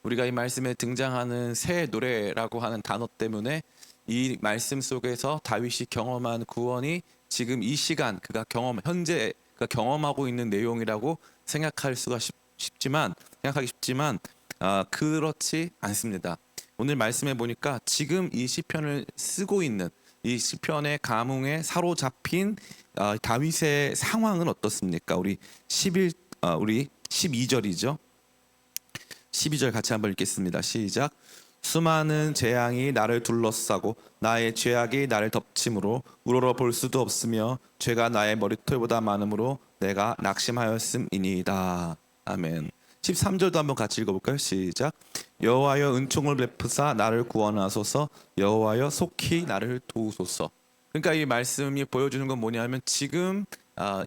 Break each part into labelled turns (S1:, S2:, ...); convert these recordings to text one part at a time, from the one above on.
S1: 우리가 이 말씀에 등장하는 새 노래라고 하는 단어 때문에 이 말씀 속에서 다윗이 경험한 구원이 지금 이 시간 그가 현재 그가 경험하고 있는 내용이라고 생각하기 쉽지만 그렇지 않습니다. 오늘 말씀해 보니까 지금 이 시편을 쓰고 있는 이 시편의 감흥에 사로잡힌 다윗의 상황은 어떻습니까? 우리 12절이죠. 12절 같이 한번 읽겠습니다. 시작. 수많은 재앙이 나를 둘러싸고 나의 죄악이 나를 덮침으로 우러러 볼 수도 없으며 죄가 나의 머리털보다 많음으로 내가 낙심하였음이니이다. 아멘. 13절도 한번 같이 읽어볼까요? 시작. 여호와여 은총을 베푸사 나를 구원하소서. 여호와여 속히 나를 도우소서. 그러니까 이 말씀이 보여주는 건 뭐냐면 지금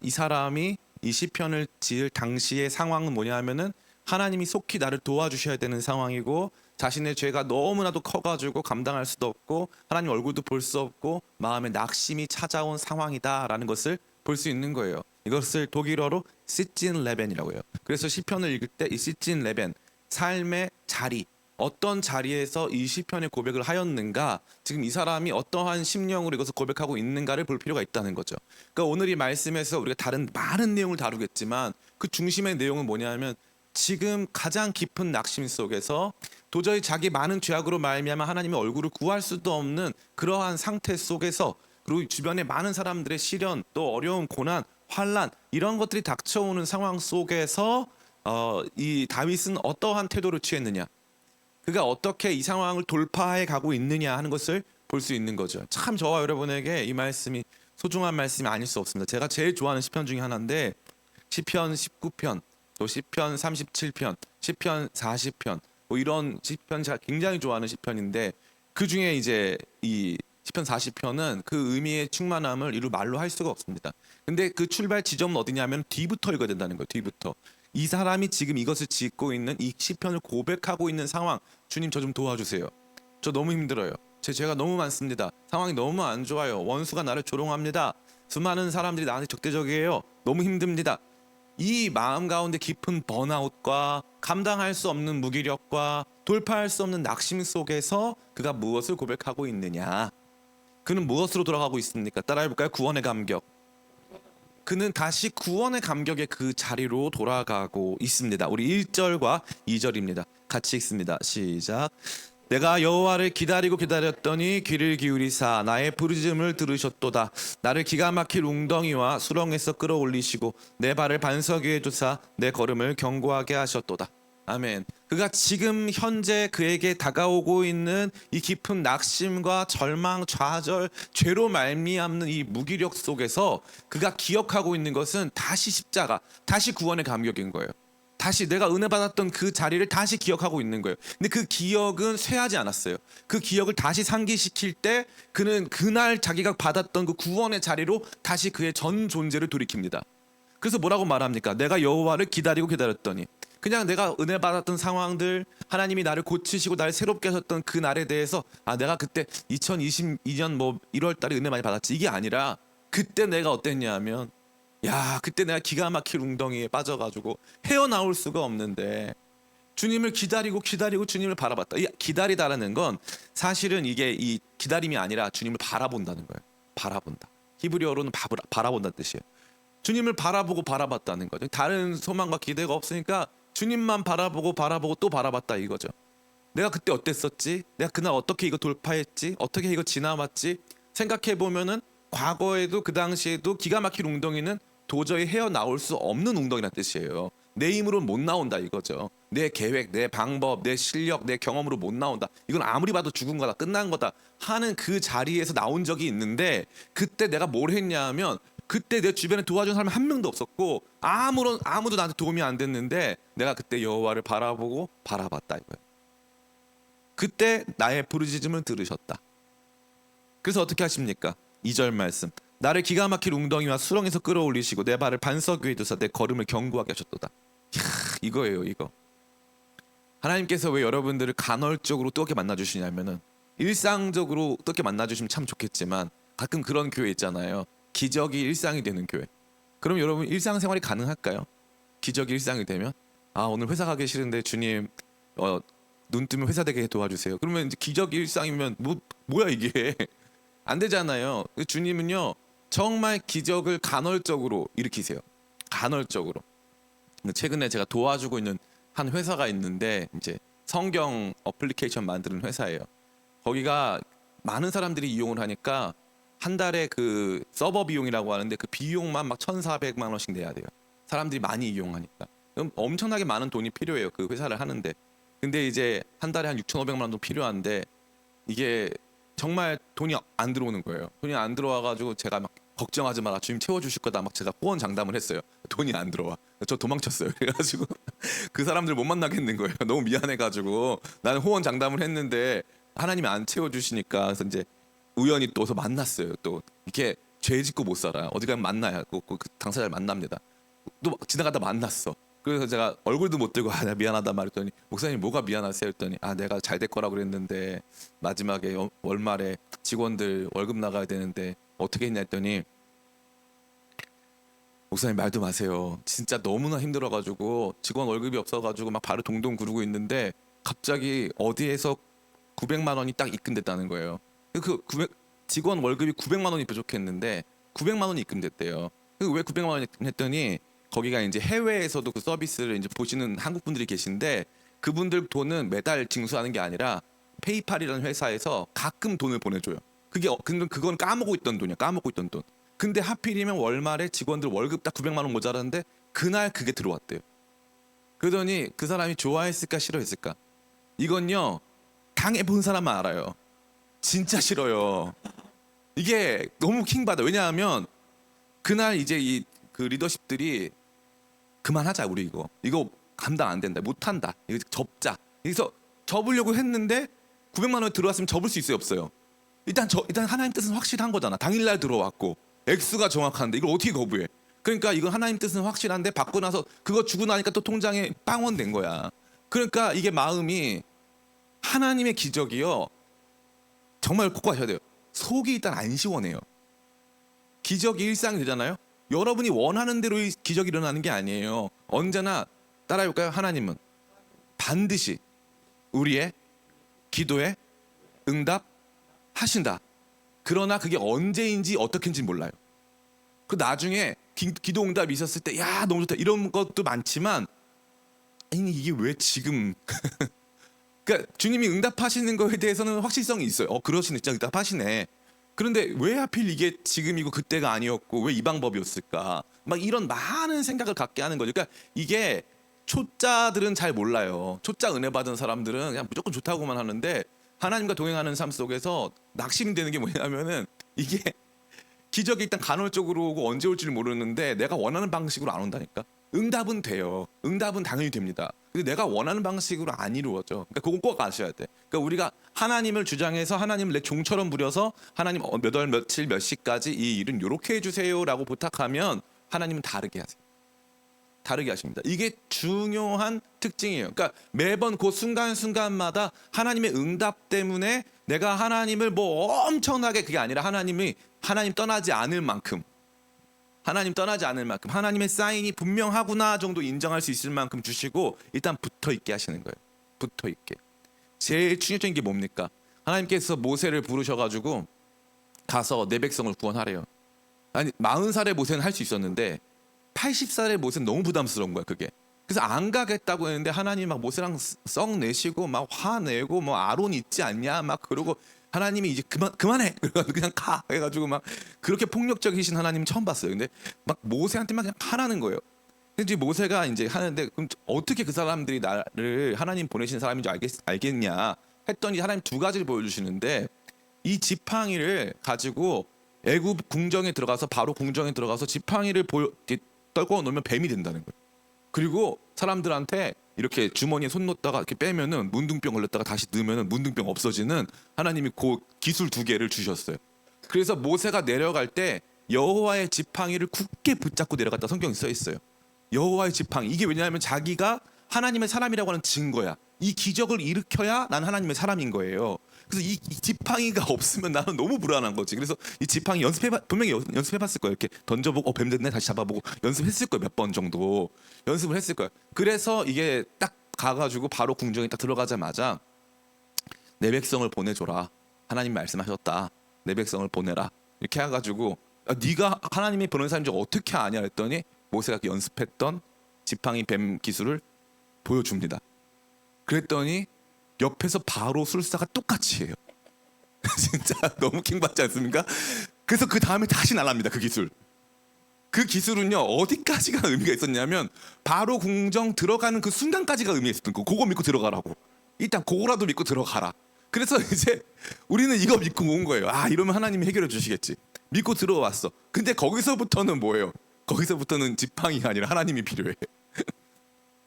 S1: 이 사람이 이 시편을 지을 당시의 상황은 뭐냐면은 하나님이 속히 나를 도와주셔야 되는 상황이고 자신의 죄가 너무나도 커가지고 감당할 수도 없고 하나님 얼굴도 볼 수 없고 마음에 낙심이 찾아온 상황이다라는 것을 볼 수 있는 거예요. 이것을 독일어로 시찐 레벤이라고 해요. 그래서 시편을 읽을 때 이 시찐 레벤, 삶의 자리, 어떤 자리에서 이 시편의 고백을 하였는가, 지금 이 사람이 어떠한 심령으로 이것을 고백하고 있는가를 볼 필요가 있다는 거죠. 그러니까 오늘 이 말씀에서 우리가 다른 많은 내용을 다루겠지만 그 중심의 내용은 뭐냐면 지금 가장 깊은 낙심 속에서 도저히 자기 많은 죄악으로 말미암아 하나님의 얼굴을 구할 수도 없는 그러한 상태 속에서, 그리고 주변에 많은 사람들의 시련, 또 어려움, 고난, 환란 이런 것들이 닥쳐오는 상황 속에서 이 다윗은 어떠한 태도를 취했느냐, 그가 어떻게 이 상황을 돌파해 가고 있느냐 하는 것을 볼 수 있는 거죠. 참 저와 여러분에게 이 말씀이 소중한 말씀이 아닐 수 없습니다. 제가 제일 좋아하는 시편 중에 하나인데 시편 19편, 또 시편 37편, 시편 40편 뭐 이런 시편 제가 굉장히 좋아하는 시편인데 그 중에 이제 이 시편 40편은 그 의미의 충만함을 이루 말로 할 수가 없습니다. 근데 그 출발 지점은 어디냐면 뒤부터 읽어야 된다는 거예요. 뒤부터. 이 사람이 지금 이것을 짓고 있는 이 시편을 고백하고 있는 상황, 주님 저 좀 도와주세요. 저 너무 힘들어요. 제 죄가 너무 많습니다. 상황이 너무 안 좋아요. 원수가 나를 조롱합니다. 수많은 사람들이 나한테 적대적이에요. 너무 힘듭니다. 이 마음 가운데 깊은 번아웃과 감당할 수 없는 무기력과 돌파할 수 없는 낙심 속에서 그가 무엇을 고백하고 있느냐? 그는 무엇으로 돌아가고 있습니까? 따라해볼까요? 구원의 감격. 그는 다시 구원의 감격의 그 자리로 돌아가고 있습니다. 우리 1절과 2절입니다. 같이 읽습니다. 시작. 내가 여호와를 기다렸더니 귀를 기울이사 나의 부르짖음을 들으셨도다. 나를 기가 막힐 웅덩이와 수렁에서 끌어올리시고 내 발을 반석 위에 두사 내 걸음을 견고하게 하셨도다. 아멘. 그가 지금 현재 그에게 다가오고 있는 이 깊은 낙심과 절망, 좌절, 죄로 말미암는 이 무기력 속에서 그가 기억하고 있는 것은 다시 십자가, 다시 구원의 감격인 거예요. 다시 내가 은혜 받았던 그 자리를 다시 기억하고 있는 거예요. 근데 그 기억은 쇠하지 않았어요. 그 기억을 다시 상기시킬 때 그는 그날 자기가 받았던 그 구원의 자리로 다시 그의 전 존재를 돌이킵니다. 그래서 뭐라고 말합니까? 내가 여호와를 기다렸더니, 그냥 내가 은혜 받았던 상황들, 하나님이 나를 고치시고 나를 새롭게 하셨던 그 날에 대해서 내가 그때 2022년 뭐 1월 달에 은혜 많이 받았지, 이게 아니라 그때 내가 어땠냐면 그때 내가 기가 막힐 웅덩이에 빠져가지고 헤어나올 수가 없는데 주님을 기다리고 주님을 바라봤다. 이 기다리다라는 건 사실은 이게 이 기다림이 아니라 주님을 바라본다는 거예요. 바라본다. 히브리어로는 바라본다는 뜻이에요. 주님을 바라보고 바라봤다는 거죠. 다른 소망과 기대가 없으니까 주님만 바라보고 또 바라봤다 이거죠. 내가 그때 어땠었지? 내가 그날 어떻게 이거 돌파했지? 어떻게 이거 지나왔지? 생각해보면은 과거에도 그 당시에도 기가 막힐 웅덩이는 도저히 헤어나올 수 없는 웅덩이란 뜻이에요. 내 힘으로 못 나온다 이거죠. 내 계획, 내 방법, 내 실력, 내 경험으로 못 나온다. 이건 아무리 봐도 죽은 거다, 끝난 거다 하는 그 자리에서 나온 적이 있는데 그때 내가 뭘 했냐 하면 그때 내 주변에 도와준 사람 한 명도 없었고 아무도 나한테 도움이 안 됐는데 내가 그때 여호와를 바라보고 바라봤다 이거예요. 그때 나의 부르짖음을 들으셨다. 그래서 어떻게 하십니까? 2절 말씀. 나를 기가 막힐 웅덩이와 수렁에서 끌어올리시고 내 발을 반석 위에 두사 내 걸음을 견고하게 하셨도다. 이거예요, 이거. 하나님께서 왜 여러분들을 간헐적으로 뜨겁게 만나주시냐면은, 일상적으로 뜨겁게 만나주시면 참 좋겠지만 가끔 그런 교회 있잖아요. 기적이 일상이 되는 교회. 그럼 여러분 일상생활이 가능할까요? 기적이 일상이 되면 오늘 회사 가기 싫은데 주님 눈 뜨면 회사 되게 도와주세요. 그러면 이제 기적이 일상이면 뭐야 이게 안 되잖아요. 주님은요 정말 기적을 간헐적으로 일으키세요. 간헐적으로. 최근에 제가 도와주고 있는 한 회사가 있는데 이제 성경 어플리케이션 만드는 회사예요. 거기가 많은 사람들이 이용을 하니까 한 달에 그 서버 비용이라고 하는데 그 비용만 막 1,400만 원씩 내야 돼요. 사람들이 많이 이용하니까. 그럼 엄청나게 많은 돈이 필요해요. 그 회사를 하는데. 근데 이제 한 달에 한 6,500만 원 정도 필요한데 이게 정말 돈이 안 들어오는 거예요. 돈이 안 들어와 가지고 제가 막 걱정하지 마라 주님 채워주실 거다 막 제가 호언 장담을 했어요. 돈이 안 들어와. 저 도망쳤어요. 그래가지고 그 사람들 못 만나겠는 거예요. 너무 미안해가지고 나는 호언 장담을 했는데 하나님이 안 채워주시니까 그래서 이제 우연히 또서 만났어요. 또 이렇게 죄 짓고 못 살아요. 어디 가면 만나요. 그 당사자를 만납니다. 또 지나가다 만났어. 그래서 제가 얼굴도 못 들고 나 미안하다 말했더니 목사님 뭐가 미안하세요 했더니 내가 잘 될 거라고 그랬는데 마지막에 월말에 직원들 월급 나가야 되는데 어떻게 했냐 했더니 목사님 말도 마세요. 진짜 너무나 힘들어가지고 직원 월급이 없어가지고 막 발을 동동 구르고 있는데 갑자기 어디에서 900만 원이 딱 입금됐다는 거예요. 직원 월급이 900만 원이 부족했는데 900만 원이 입금됐대요. 왜 900만 원이 했더니 거기가 이제 해외에서도 그 서비스를 이제 보시는 한국 분들이 계신데 그분들 돈은 매달 징수하는 게 아니라 페이팔이라는 회사에서 가끔 돈을 보내줘요. 그건 까먹고 있던 돈이야. 까먹고 있던 돈. 근데 하필이면 월말에 직원들 월급 딱 900만 원 모자랐는데 그날 그게 들어왔대요. 그러더니 그 사람이 좋아했을까 싫어했을까? 이건요 당해본 사람만 알아요. 진짜 싫어요. 이게 너무 킹받아. 왜냐하면 그날 이제 그 리더십들이 그만하자 우리 이거 감당 안 된다 못한다 이거 접자. 그래서 접으려고 했는데 900만 원 들어왔으면 접을 수 있어요 없어요? 일단 하나님 뜻은 확실한 거잖아. 당일날 들어왔고 액수가 정확한데 이걸 어떻게 거부해? 그러니까 이건 하나님 뜻은 확실한데 받고 나서 그거 주고 나니까 또 통장에 빵원 된 거야. 그러니까 이게 마음이 하나님의 기적이요 정말 꼭 하셔야 돼요. 속이 일단 안 시원해요. 기적이 일상이 되잖아요. 여러분이 원하는 대로 기적이 일어나는 게 아니에요. 언제나 따라해볼까요? 하나님은 반드시 우리의 기도에 응답하신다. 그러나 그게 언제인지 어떻게인지 몰라요. 그 나중에 기도 응답이 있었을 때 야 너무 좋다 이런 것도 많지만 아니 이게 왜 지금 그러니까 주님이 응답하시는 거에 대해서는 확실성이 있어요. 그러시네 진짜 응답하시네. 그런데 왜 하필 이게 지금이고 그때가 아니었고 왜 이 방법이었을까? 막 이런 많은 생각을 갖게 하는 거죠. 그러니까 이게 초짜들은 잘 몰라요. 초짜 은혜 받은 사람들은 그냥 무조건 좋다고만 하는데 하나님과 동행하는 삶 속에서 낙심되는 게 뭐냐면은 이게 기적이 일단 간헐적으로 오고 언제 올지를 모르는데 내가 원하는 방식으로 안 온다니까. 응답은 돼요. 응답은 당연히 됩니다. 근데 내가 원하는 방식으로 안 이루어져. 그러니까 그건 꼭 아셔야 돼. 그러니까 우리가 하나님을 주장해서 하나님을 내 종처럼 부려서 하나님 몇 월 며칠 몇 시까지 이 일은 요렇게 해주세요라고 부탁하면 하나님은 다르게 하세요. 다르게 하십니다. 이게 중요한 특징이에요. 그러니까 매번 그 순간순간마다 하나님의 응답 때문에 내가 하나님을 뭐 엄청나게 그게 아니라 하나님 떠나지 않을 만큼 하나님의 사인이 분명하구나 정도 인정할 수 있을 만큼 주시고 일단 붙어 있게 하시는 거예요. 붙어 있게. 제일 충격적인 게 뭡니까? 하나님께서 모세를 부르셔가지고 가서 내 백성을 구원하래요. 아니 40살의 모세는 할 수 있었는데 80살의 모세는 너무 부담스러운 거야 그게. 그래서 안 가겠다고 했는데 하나님 막 모세랑 썩 내시고 막 화내고 뭐 아론 있지 않냐 막 그러고 하나님이 이제 그만해 그냥 가 해가지고 막 그렇게 폭력적이신 하나님 처음 봤어요. 근데 막 모세한테만 그냥 하라는 거예요. 근데 모세가 이제 하는데 그럼 어떻게 그 사람들이 나를 하나님 보내신 사람인 줄 알겠냐 했더니 하나님 두 가지를 보여주시는데 이 지팡이를 가지고 애굽 궁정에 들어가서 바로 궁정에 들어가서 지팡이를 떨궈 놓으면 뱀이 된다는 거예요. 그리고 사람들한테 이렇게 주머니에 손 넣다가 이렇게 빼면은 문둥병 걸렸다가 다시 넣으면은 문둥병 없어지는 하나님이 그 기술 2개를 주셨어요. 그래서 모세가 내려갈 때 여호와의 지팡이를 굳게 붙잡고 내려갔다 성경에 써 있어요. 여호와의 지팡이. 이게 왜냐하면 자기가 하나님의 사람이라고 하는 증거야. 이 기적을 일으켜야 난 하나님의 사람인 거예요. 그래서 이 지팡이가 없으면 나는 너무 불안한 거지. 그래서 이 지팡이 분명히 연습해봤을 거예요. 이렇게 던져보고 뱀 됐네 다시 잡아보고 연습했을 거예요. 몇 번 정도 연습을 했을 거예요. 그래서 이게 딱 가가지고 바로 궁정에 딱 들어가자마자 내 백성을 보내줘라. 하나님 말씀하셨다. 내 백성을 보내라. 이렇게 해가지고 네가 하나님이 보낸 사람인 줄 어떻게 아냐 했더니 모세가 연습했던 지팡이 뱀 기술을 보여줍니다. 그랬더니 옆에서 바로 술사가 똑같이 해요. 진짜 너무 킹받지 않습니까? 그래서 그 다음에 다시 날아갑니다. 그 기술. 그 기술은요 어디까지가 의미가 있었냐면 바로 궁정 들어가는 그 순간까지가 의미가 있었던 거. 그거 믿고 들어가라고. 일단 그거라도 믿고 들어가라. 그래서 이제 우리는 이거 믿고 온 거예요. 아 이러면 하나님이 해결해 주시겠지. 믿고 들어왔어. 근데 거기서부터는 뭐예요? 거기서부터는 지팡이가 아니라 하나님이 필요해.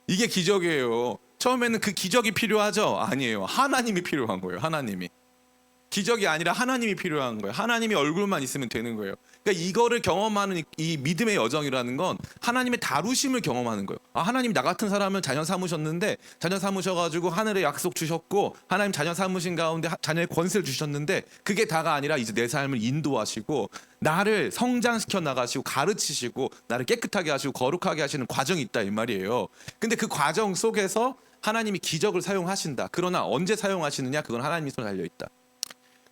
S1: 이게 기적이에요. 처음에는 그 기적이 필요하죠? 아니에요. 하나님이 필요한 거예요. 하나님이. 기적이 아니라 하나님이 필요한 거예요. 하나님이 얼굴만 있으면 되는 거예요. 그러니까 이거를 경험하는 이 믿음의 여정이라는 건 하나님의 다루심을 경험하는 거예요. 아, 하나님 나 같은 사람을 자녀 삼으셨는데 자녀 삼으셔가지고 하늘의 약속 주셨고 하나님 자녀 삼으신 가운데 자녀의 권세를 주셨는데 그게 다가 아니라 이제 내 삶을 인도하시고 나를 성장시켜 나가시고 가르치시고 나를 깨끗하게 하시고 거룩하게 하시는 과정이 있다 이 말이에요. 근데 그 과정 속에서 하나님이 기적을 사용하신다. 그러나 언제 사용하시느냐 그건 하나님이 손에 달려 있다.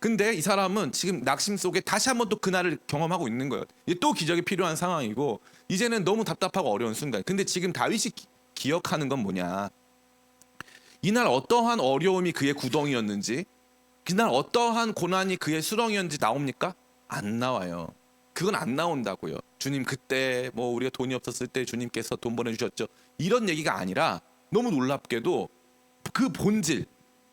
S1: 근데 이 사람은 지금 낙심 속에 다시 한번 또 그날을 경험하고 있는 거예요. 이제 또 기적이 필요한 상황이고 이제는 너무 답답하고 어려운 순간. 근데 지금 다윗이 기억하는 건 뭐냐? 이날 어떠한 어려움이 그의 구덩이였는지, 그날 어떠한 고난이 그의 수렁이었는지 나옵니까? 안 나와요. 그건 안 나온다고요. 주님 그때 뭐 우리가 돈이 없었을 때 주님께서 돈 보내주셨죠. 이런 얘기가 아니라 너무 놀랍게도 그 본질,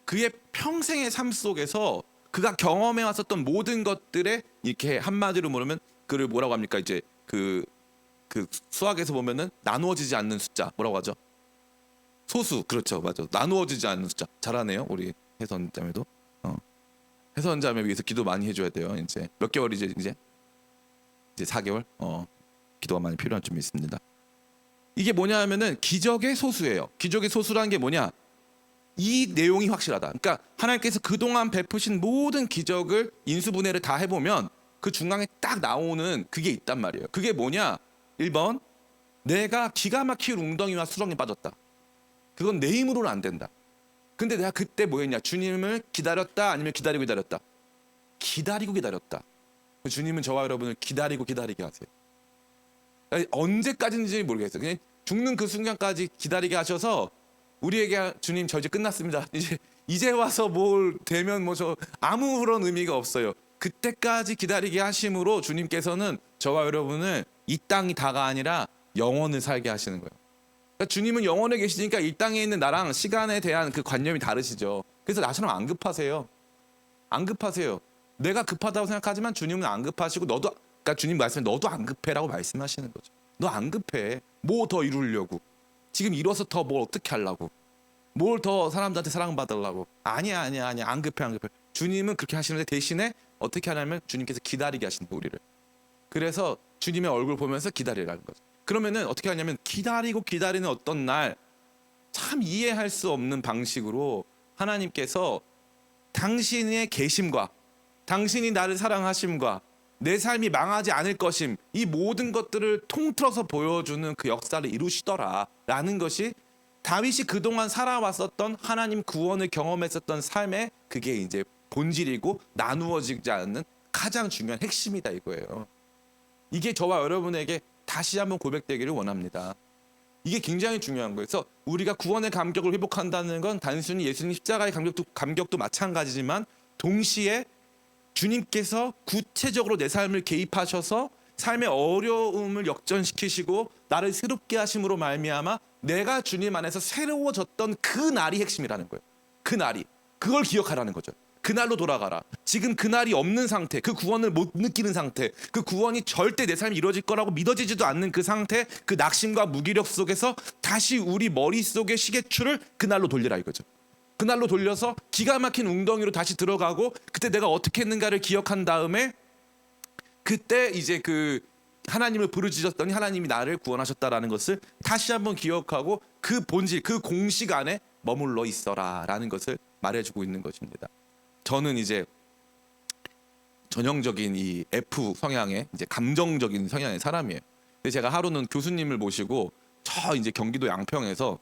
S1: 그의 평생의 삶 속에서 그가 경험해 왔었던 모든 것들에 이렇게 한마디로 물으면 그를 뭐라고 합니까? 이제 그 수학에서 보면은 나누어지지 않는 숫자 뭐라고 하죠? 소수. 그렇죠. 맞아. 나누어지지 않는 숫자. 잘하네요. 우리 혜선 자매도. 혜선 자매 위해서 기도 많이 해줘야 돼요. 이제 몇 개월이지 이제 4개월. 기도가 많이 필요한 점이 있습니다. 이게 뭐냐 하면은 기적의 소수예요. 기적의 소수라는 게 뭐냐? 이 내용이 확실하다. 그러니까 하나님께서 그동안 베푸신 모든 기적을 인수분해를 다 해보면 그 중간에 딱 나오는 그게 있단 말이에요. 그게 뭐냐? 1번 내가 기가 막힐 웅덩이와 수렁에 빠졌다. 그건 내 힘으로는 안 된다. 근데 내가 그때 뭐 했냐? 주님을 기다렸다 아니면 기다리고 기다렸다? 기다리고 기다렸다. 주님은 저와 여러분을 기다리고 기다리게 하세요. 언제까지인지 모르겠어요. 그냥 죽는 그 순간까지 기다리게 하셔서 우리에게 주님 저 이제 끝났습니다. 이제 와서 뭘 되면 뭐 저 아무런 의미가 없어요. 그때까지 기다리게 하심으로 주님께서는 저와 여러분을 이 땅이 다가 아니라 영원을 살게 하시는 거예요. 그러니까 주님은 영원에 계시니까 이 땅에 있는 나랑 시간에 대한 그 관념이 다르시죠. 그래서 나처럼 안 급하세요. 안 급하세요. 내가 급하다고 생각하지만 주님은 안 급하시고 너도 그러니까 주님 말씀에 너도 안 급해라고 말씀하시는 거죠. 너 안 급해. 뭐 더 이루려고. 지금 이뤄서 더 뭘 어떻게 하려고. 뭘 더 사람들한테 사랑받으려고. 아니야 안 급해. 주님은 그렇게 하시는데 대신에 어떻게 하냐면 주님께서 기다리게 하신다 우리를. 그래서 주님의 얼굴 보면서 기다리라는 거죠. 그러면은 어떻게 하냐면 기다리고 기다리는 어떤 날 참 이해할 수 없는 방식으로 하나님께서 당신의 계심과 당신이 나를 사랑하심과 내 삶이 망하지 않을 것임 이 모든 것들을 통틀어서 보여주는 그 역사를 이루시더라라는 것이 다윗이 그동안 살아왔었던 하나님 구원을 경험했었던 삶의 그게 이제 본질이고 나누어지지 않는 가장 중요한 핵심이다 이거예요. 이게 저와 여러분에게 다시 한번 고백되기를 원합니다. 이게 굉장히 중요한 거예요. 그래서 우리가 구원의 감격을 회복한다는 건 단순히 예수님 십자가의 감격도 마찬가지지만 동시에 주님께서 구체적으로 내 삶을 개입하셔서 삶의 어려움을 역전시키시고 나를 새롭게 하심으로 말미암아 내가 주님 안에서 새로워졌던 그 날이 핵심이라는 거예요. 그 날이. 그걸 기억하라는 거죠. 그날로 돌아가라. 지금 그 날이 없는 상태, 그 구원을 못 느끼는 상태, 그 구원이 절대 내 삶이 이루어질 거라고 믿어지지도 않는 그 상태, 그 낙심과 무기력 속에서 다시 우리 머릿속의 시계추를 그날로 돌리라 이거죠. 그날로 돌려서 기가 막힌 웅덩이로 다시 들어가고 그때 내가 어떻게 했는가를 기억한 다음에 그때 이제 그 하나님을 부르짖었더니 하나님이 나를 구원하셨다라는 것을 다시 한번 기억하고 그 본질, 그 공식 안에 머물러 있어라라는 것을 말해주고 있는 것입니다. 저는 이제 전형적인 이 F 성향의 이제 감정적인 성향의 사람이에요. 근데 제가 하루는 교수님을 모시고 저 이제 경기도 양평에서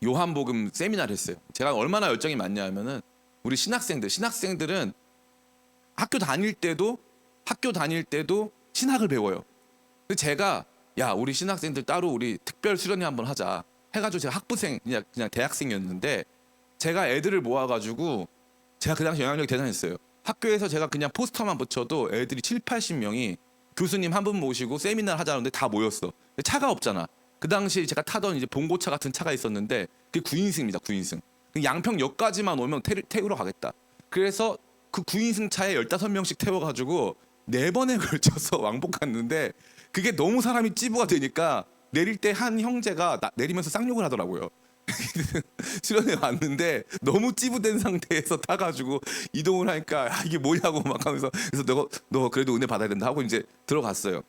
S1: 요한복음 세미나를 했어요. 제가 얼마나 열정이 많냐면은 우리 신학생들은 학교 다닐 때도 신학을 배워요. 근데 제가 야 우리 신학생들 따로 우리 특별 수련회 한번 하자 해가지고 제가 학부생 그냥 대학생이었는데 제가 애들을 모아가지고 제가 그 당시 영향력이 대단했어요. 학교에서 제가 그냥 포스터만 붙여도 애들이 7, 80명이 교수님 한 분 모시고 세미나를 하자는데 다 모였어. 차가 없잖아. 그 당시 제가 타던 이제 봉고차 같은 차가 있었는데 그게 9인승입니다. 9인승. 양평역까지만 오면 태우러 가겠다. 그래서 그 9인승 차에 15명씩 태워가지고 4번에 걸쳐서 왕복 갔는데 그게 너무 사람이 찌부가 되니까 내릴 때 한 형제가 내리면서 쌍욕을 하더라고요. 수련회 왔는데 너무 찌부된 상태에서 타가지고 이동을 하니까 이게 뭐냐고 막 하면서 그래서 너 그래도 은혜 받아야 된다 하고 이제 들어갔어요.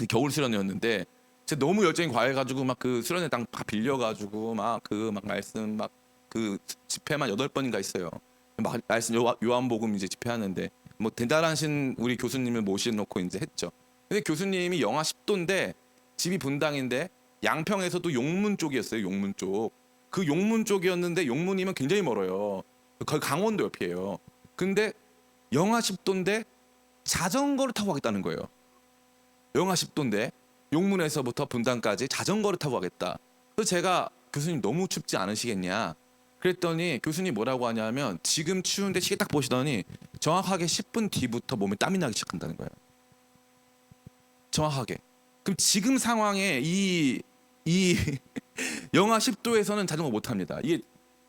S1: 겨울 수련회였는데 제가 너무 열정이 과해가지고 막 그 수련회 땅 다 빌려가지고 막 말씀 막 그 집회만 8번인가 있어요. 막 말씀 요한복음 이제 집회하는데 뭐 대단하신 우리 교수님을 모셔놓고 이제 했죠. 근데 교수님이 영하 10도인데 집이 분당인데 양평에서도 용문 쪽이었어요. 용문 쪽. 그 용문 쪽이었는데 용문이면 굉장히 멀어요. 거의 강원도 옆이에요. 근데 영하 10도인데 자전거를 타고 가겠다는 거예요. 영하 10도인데 용문에서부터 분당까지 자전거를 타고 가겠다. 그래서 제가 교수님 너무 춥지 않으시겠냐? 그랬더니 교수님 뭐라고 하냐면 지금 추운데 시계 딱 보시더니 정확하게 10분 뒤부터 몸에 땀이 나기 시작한다는 거예요. 정확하게. 그럼 지금 상황에 이 영하 10도에서는 자전거 못 합니다. 이게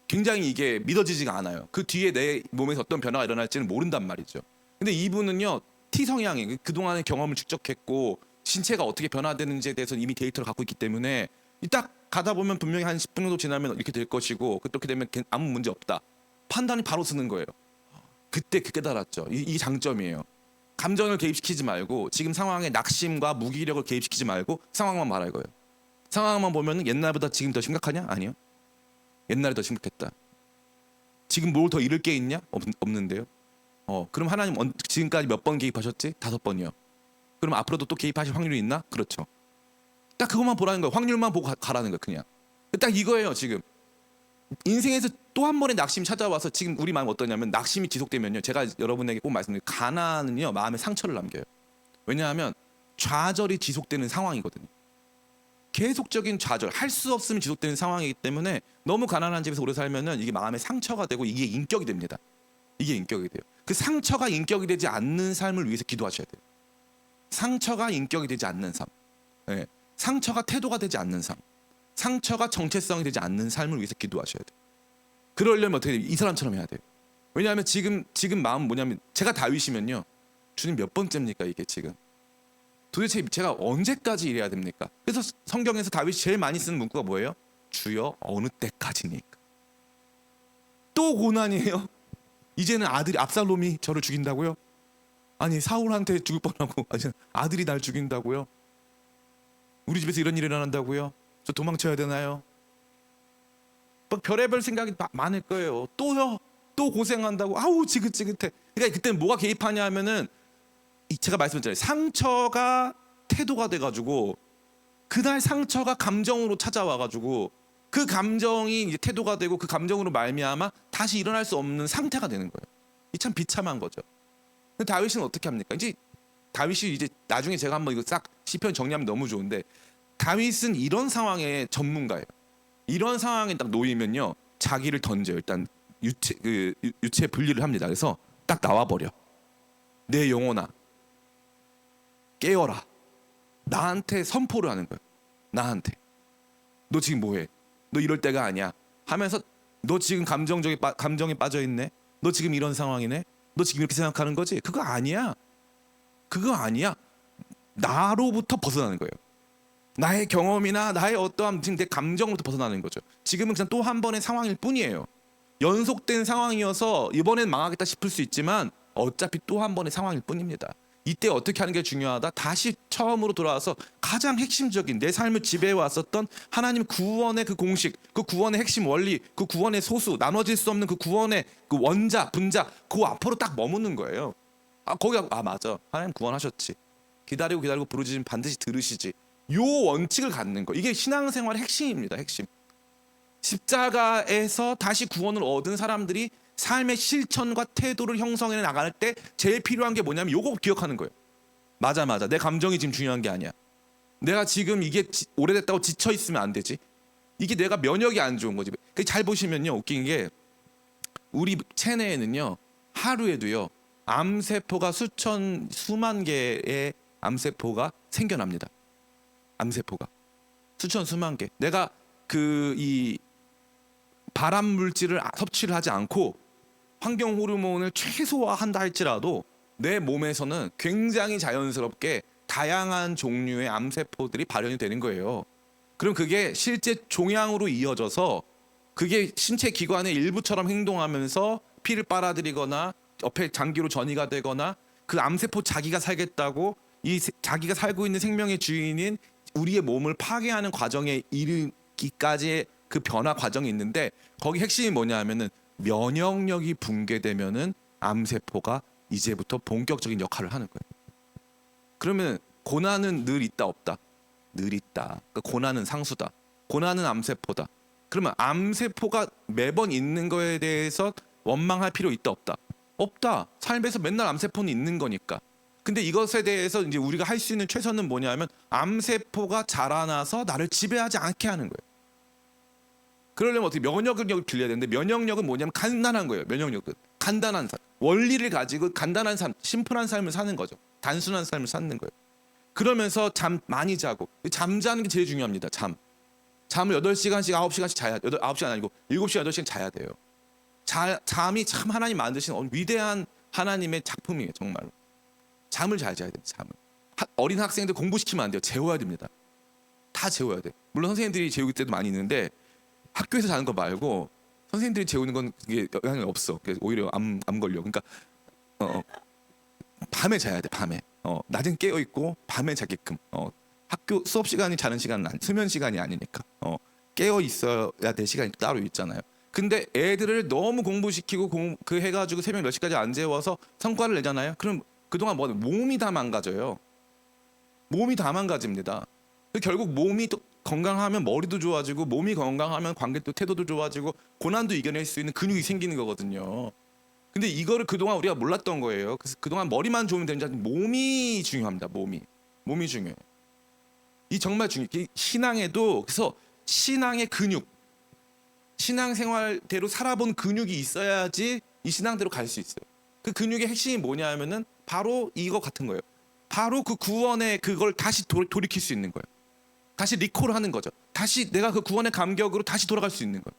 S1: 굉장히 이게 믿어지지가 않아요. 그 뒤에 내 몸에서 어떤 변화가 일어날지는 모른단 말이죠. 근데 이분은요 T 성향이 그동안의 경험을 축적했고 신체가 어떻게 변화되는지에 대해서 이미 데이터를 갖고 있기 때문에 딱 가다 보면 분명히 한 10분 정도 지나면 이렇게 될 것이고 그렇게 되면 아무 문제 없다. 판단이 바로 쓰는 거예요. 그때 깨달았죠. 이 장점이에요. 감정을 개입시키지 말고 지금 상황에 낙심과 무기력을 개입시키지 말고 상황만 말할 거예요. 상황만 보면 옛날보다 지금 더 심각하냐? 아니요. 옛날에 더 심각했다. 지금 뭘 더 잃을 게 있냐? 없는데요. 그럼 하나님 지금까지 몇 번 개입하셨지? 5번이요. 그럼 앞으로도 또 개입하실 확률이 있나? 그렇죠. 딱 그것만 보라는 거예요. 확률만 보고 가라는 거예요. 그냥. 딱 이거예요. 지금. 인생에서 또 한 번의 낙심이 찾아와서 지금 우리 마음 어떠냐면 낙심이 지속되면요. 제가 여러분에게 꼭 말씀드려요. 가난은요. 마음에 상처를 남겨요. 왜냐하면 좌절이 지속되는 상황이거든요. 계속적인 좌절, 할 수 없으면 지속되는 상황이기 때문에 너무 가난한 집에서 오래 살면은 이게 마음에 상처가 되고 이게 인격이 됩니다. 이게 인격이 돼요. 그 상처가 인격이 되지 않는 삶을 위해서 기도하셔야 돼요. 상처가 인격이 되지 않는 삶, 네. 상처가 태도가 되지 않는 삶, 상처가 정체성이 되지 않는 삶을 위해서 기도하셔야 돼요. 그러려면 어떻게 돼요? 이 사람처럼 해야 돼요. 왜냐하면 지금 마음 뭐냐면 제가 다윗이면요, 주님 몇 번째입니까 이게 지금? 도대체 제가 언제까지 이래야 됩니까? 그래서 성경에서 다윗이 제일 많이 쓰는 문구가 뭐예요? 주여 어느 때까지니까. 또 고난이에요. 이제는 아들이 압살롬이 저를 죽인다고요? 아니 사울한테 죽을 뻔하고 아들이 날 죽인다고요? 우리 집에서 이런 일이 일어난다고요? 저 도망쳐야 되나요? 막 별의별 생각이 많을 거예요. 또요? 또 고생한다고? 아우 지긋지긋해. 그러니까 그때는 뭐가 개입하냐 하면은 제가 말씀드렸잖아요. 상처가 태도가 돼가지고 그날 상처가 감정으로 찾아와가지고 그 감정이 이제 태도가 되고 그 감정으로 말미암아 다시 일어날 수 없는 상태가 되는 거예요. 이 참 비참한 거죠. 근데 다윗은 어떻게 합니까? 이제 다윗이 이제 나중에 제가 한번 이거 싹 시편 정리하면 너무 좋은데 다윗은 이런 상황의 전문가예요. 이런 상황에 딱 놓이면요 자기를 던져요. 일단 유체 분리를 합니다. 그래서 딱 나와버려. 내 영혼아 깨어라. 나한테 선포를 하는 거예요. 나한테 너 지금 뭐해? 너 이럴 때가 아니야 하면서 너 지금 감정에 빠져있네. 너 지금 이런 상황이네. 너 지금 이렇게 생각하는 거지? 그거 아니야. 그거 아니야. 나로부터 벗어나는 거예요. 나의 경험이나 나의 어떠한 지금 내 감정으로부터 벗어나는 거죠. 지금은 그냥 또 한 번의 상황일 뿐이에요. 연속된 상황이어서 이번엔 망하겠다 싶을 수 있지만 어차피 또 한 번의 상황일 뿐입니다. 이때 어떻게 하는 게 중요하다. 다시 처음으로 돌아와서 가장 핵심적인 내 삶을 지배해 왔었던 하나님 구원의 그 공식, 그 구원의 핵심 원리, 그 구원의 소수, 나눠질 수 없는 그 구원의 그 원작, 분작, 그 앞으로 딱 머무는 거예요. 거기가 맞아. 하나님 구원하셨지. 기다리고 부르짖으면 반드시 들으시지. 요 원칙을 갖는 거. 이게 신앙생활의 핵심입니다. 핵심. 십자가에서 다시 구원을 얻은 사람들이 삶의 실천과 태도를 형성해 나갈 때 제일 필요한 게 뭐냐면 요거 기억하는 거예요. 맞아. 내 감정이 지금 중요한 게 아니야. 내가 지금 이게 오래됐다고 지쳐 있으면 안 되지. 이게 내가 면역이 안 좋은 거지. 잘 보시면요, 웃긴 게 우리 체내에는요 하루에도요 암세포가 수만 개의 암세포가 생겨납니다. 암세포가 수만 개. 내가 이 발암 물질을 섭취를 하지 않고 환경 호르몬을 최소화한다 할지라도 내 몸에서는 굉장히 자연스럽게 다양한 종류의 암세포들이 발현이 되는 거예요. 그럼 그게 실제 종양으로 이어져서 그게 신체 기관의 일부처럼 행동하면서 피를 빨아들이거나 옆에 장기로 전이가 되거나 그 암세포 자기가 살겠다고 자기가 살고 있는 생명의 주인인 우리의 몸을 파괴하는 과정에 이르기까지의 그 변화 과정이 있는데 거기 핵심이 뭐냐면은 면역력이 붕괴되면은 암세포가 이제부터 본격적인 역할을 하는 거예요. 그러면 고난은 늘 있다 없다? 늘 있다. 그러니까 고난은 상수다. 고난은 암세포다. 그러면 암세포가 매번 있는 거에 대해서 원망할 필요 있다 없다? 없다. 삶에서 맨날 암세포는 있는 거니까. 근데 이것에 대해서 이제 우리가 할 수 있는 최선은 뭐냐면 암세포가 자라나서 나를 지배하지 않게 하는 거예요. 그러려면 어떻게 면역력을 길러야 되는데 면역력은 뭐냐면 간단한 거예요. 면역력은 간단한 삶, 원리를 가지고 간단한 삶, 심플한 삶을 사는 거죠. 단순한 삶을 사는 거예요. 그러면서 잠 많이 자고 잠자는 게 제일 중요합니다. 잠을 8시간씩 9시간씩 자야 9시간 아니고 7시간 8시간 자야 돼요. 잠이 참 하나님 만드신 위대한 하나님의 작품이에요. 정말로. 잠을 잘 자야 돼요. 잠을. 어린 학생들 공부시키면 안 돼요. 재워야 됩니다. 다 재워야 돼요. 물론 선생님들이 재우기 때도 많이 있는데 학교에서 자는 거 말고 선생님들이 재우는 건 그게 영향이 없어. 그래서 오히려 암 걸려. 그러니까 밤에 자야 돼. 밤에. 낮엔 깨어 있고 밤에 자게끔. 학교 수업 시간이 자는 시간은 수면 시간이 아니니까. 깨어 있어야 될 시간이 따로 있잖아요. 근데 애들을 너무 공부시키고 그 해가지고 새벽 몇 시까지 안 재워서 성과를 내잖아요. 그럼 그동안 몸이 다 망가져요. 몸이 다 망가집니다. 결국 몸이 또 건강하면 머리도 좋아지고 몸이 건강하면 관계도 태도도 좋아지고 고난도 이겨낼 수 있는 근육이 생기는 거거든요. 근데 이거를 그동안 우리가 몰랐던 거예요. 그래서 그동안 머리만 좋으면 되는 줄 알았는데 몸이 중요합니다. 몸이 중요해요. 이 정말 중요해요. 신앙에도 그래서 신앙의 근육, 신앙생활대로 살아본 근육이 있어야지 이 신앙대로 갈 수 있어요. 그 근육의 핵심이 뭐냐 하면은 바로 이거 같은 거예요. 바로 그 구원의 그걸 다시 돌이킬 수 있는 거예요. 다시 리콜하는 거죠. 다시 내가 그 구원의 감격으로 다시 돌아갈 수 있는 거예요.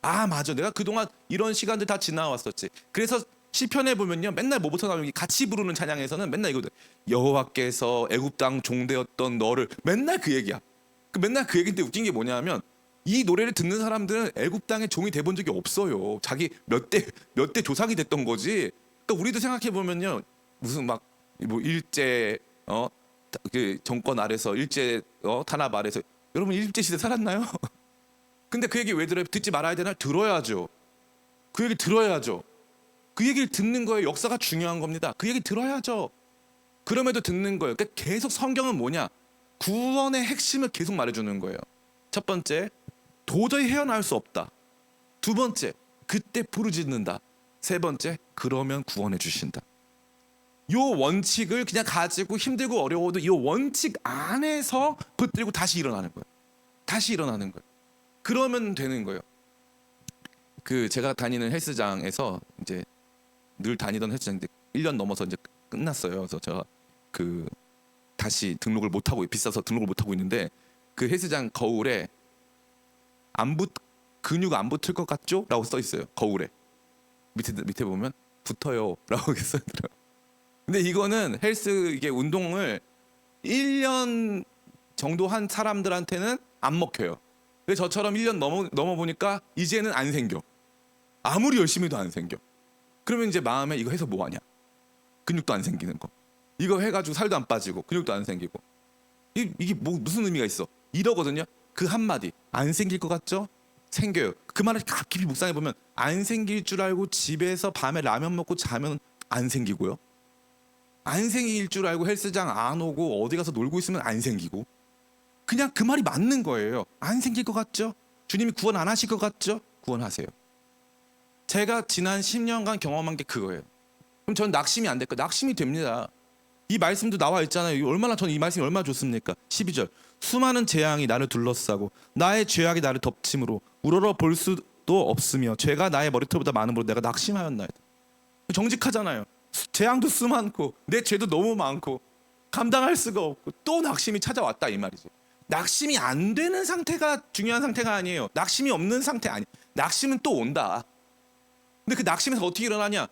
S1: 아 맞아, 내가 그동안 이런 시간들 다 지나왔었지. 그래서 시편에 보면요 맨날 뭐부터 나오는 게 같이 부르는 찬양에서는 맨날 이거든. 여호와께서 애굽 땅 종되었던 너를 맨날 그 얘기야. 맨날 그 얘기인데 웃긴 게 뭐냐면 이 노래를 듣는 사람들은 애굽 땅에 종이 돼본 적이 없어요. 자기 몇 대 조상이 됐던 거지. 그러니까 우리도 생각해 보면요 무슨 막 뭐 일제 그 정권 아래서 일제 탄압 아래서 여러분 일제 시대 살았나요? 근데 그 얘기 왜 들어요? 듣지 말아야 되나? 들어야죠. 그 얘기 들어야죠. 그 얘기를 듣는 거예요. 역사가 중요한 겁니다. 그 얘기 들어야죠. 그럼에도 듣는 거예요. 그러니까 계속 성경은 뭐냐? 구원의 핵심을 계속 말해주는 거예요. 첫 번째, 도저히 헤어나올 수 없다. 두 번째, 그때 부르짖는다. 세 번째, 그러면 구원해 주신다. 요 원칙을 그냥 가지고 힘들고 어려워도 이 원칙 안에서 붙들고 다시 일어나는 거예요. 다시 일어나는 거예요. 그러면 되는 거예요. 그 제가 다니는 헬스장에서 이제 늘 다니던 헬스장인데 1년 넘어서 이제 끝났어요. 그래서 제가 그 다시 등록을 못 하고 비싸서 등록을 못 하고 있는데 그 헬스장 거울에 근육 안 붙을 것 같죠? 라고 써 있어요. 거울에 밑에 보면 붙어요라고 써 있더라고요. 근데 이거는 이게 운동을 1년 정도 한 사람들한테는 안 먹혀요. 근데 저처럼 1년 넘어 보니까 이제는 안 생겨. 아무리 열심히 해도 안 생겨. 그러면 이제 마음에 이거 해서 뭐 하냐? 근육도 안 생기는 거. 이거 해가지고 살도 안 빠지고 근육도 안 생기고. 이게 무슨 의미가 있어? 이러거든요. 그 한마디. 안 생길 것 같죠? 생겨요. 그 말을 깊이 묵상해 보면 안 생길 줄 알고 집에서 밤에 라면 먹고 자면 안 생기고요. 안 생길 줄 알고 헬스장 안 오고 어디 가서 놀고 있으면 안 생기고. 그냥 그 말이 맞는 거예요. 안 생길 것 같죠?
S2: 주님이 구원 안 하실 것 같죠? 구원하세요. 제가 지난 10년간 경험한 게 그거예요. 그럼 저는 낙심이 안 될까? 낙심이 됩니다. 이 말씀도 나와 있잖아요. 얼마나 저는 이 말씀이 얼마나 좋습니까? 12절. 수많은 재앙이 나를 둘러싸고 나의 죄악이 나를 덮침으로 우러러 볼 수도 없으며 죄가 나의 머리털보다 많음으로 내가 낙심하였나이다. 정직하잖아요. 재앙도 수많고 내 죄도 너무 많고 감당할 수가 없고 또 낙심이 찾아왔다 이 말이죠. 낙심이 안 되는 상태가 중요한 상태가 아니에요. 낙심이 없는 상태 아니. 낙심은 또 온다. 근데 그 낙심에서 어떻게 일어나냐?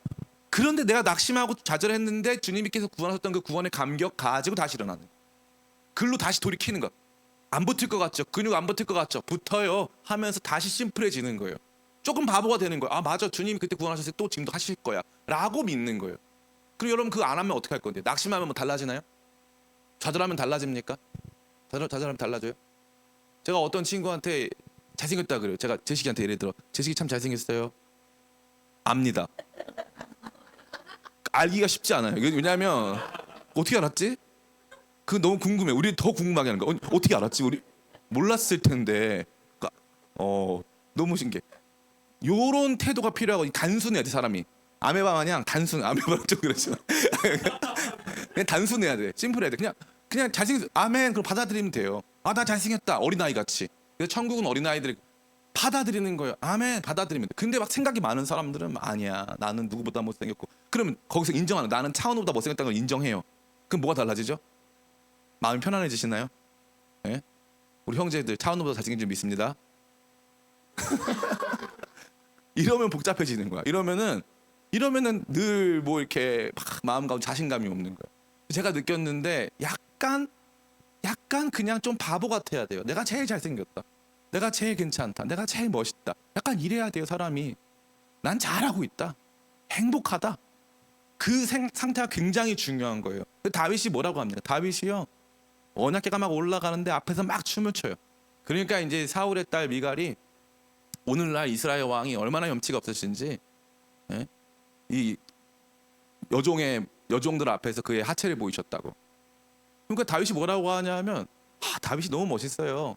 S2: 그런데 내가 낙심하고 좌절했는데 주님께서 구원하셨던 그 구원의 감격 가지고 다시 일어나는. 글로 다시 돌이키는 것. 안 붙을 것 같죠? 근육 안 붙을 것 같죠? 붙어요 하면서 다시 심플해지는 거예요. 조금 바보가 되는 거예요. 아 맞아, 주님이 그때 구원하셨을 때 또 지금도 하실 거야 라고 믿는 거예요. 그럼 여러분 그거 안 하면 어떻게 할 건데? 낙심하면 뭐 달라지나요? 좌절하면 달라집니까? 좌절하면 달라져요? 제가 어떤 친구한테 잘생겼다 그래요. 제가 재식이한테 예를 들어 재식이 참 잘생겼어요. 압니다. 알기가 쉽지 않아요. 왜냐하면 어떻게 알았지? 그 너무 궁금해. 우리 더 궁금하게 하는 거. 어떻게 알았지? 우리 몰랐을 텐데. 너무 신기해. 요런 태도가 필요하고 단순해야 돼 사람이. 아메바 마냥 아메바는 좀 그렇지만 그냥 단순해야 돼. 심플해야 돼. 그냥 잘생겼어. 아멘. 그럼 받아들이면 돼요. 아 나 잘생겼다. 어린아이 같이. 그래서 천국은 어린아이들이 받아들이는 거예요. 아멘. 받아들이면 돼. 근데 막 생각이 많은 사람들은 아니야. 나는 누구보다 못생겼고. 그러면 거기서 인정하는 나는 차은우보다 못생겼다는 걸 인정해요. 그럼 뭐가 달라지죠? 마음이 편안해지시나요? 네? 우리 형제들 차은우보다 잘생긴 줄 믿습니다. 이러면 복잡해지는 거야. 이러면은 늘 뭐 이렇게 막 마음 가운데 자신감이 없는 거야. 제가 느꼈는데 약간 그냥 좀 바보 같아야 돼요. 내가 제일 잘생겼다. 내가 제일 괜찮다. 내가 제일 멋있다. 약간 이래야 돼요, 사람이. 난 잘하고 있다. 행복하다. 그 상태가 굉장히 중요한 거예요. 다윗이 뭐라고 합니까? 다윗이요. 언약궤가 막 올라가는데 앞에서 막 춤을 춰요. 그러니까 이제 사울의 딸 미갈이 오늘날 이스라엘 왕이 얼마나 염치가 없으신지 예? 이 여종들 앞에서 그의 하체를 보이셨다고. 그러니까 다윗이 뭐라고 하냐면 다윗이 너무 멋있어요.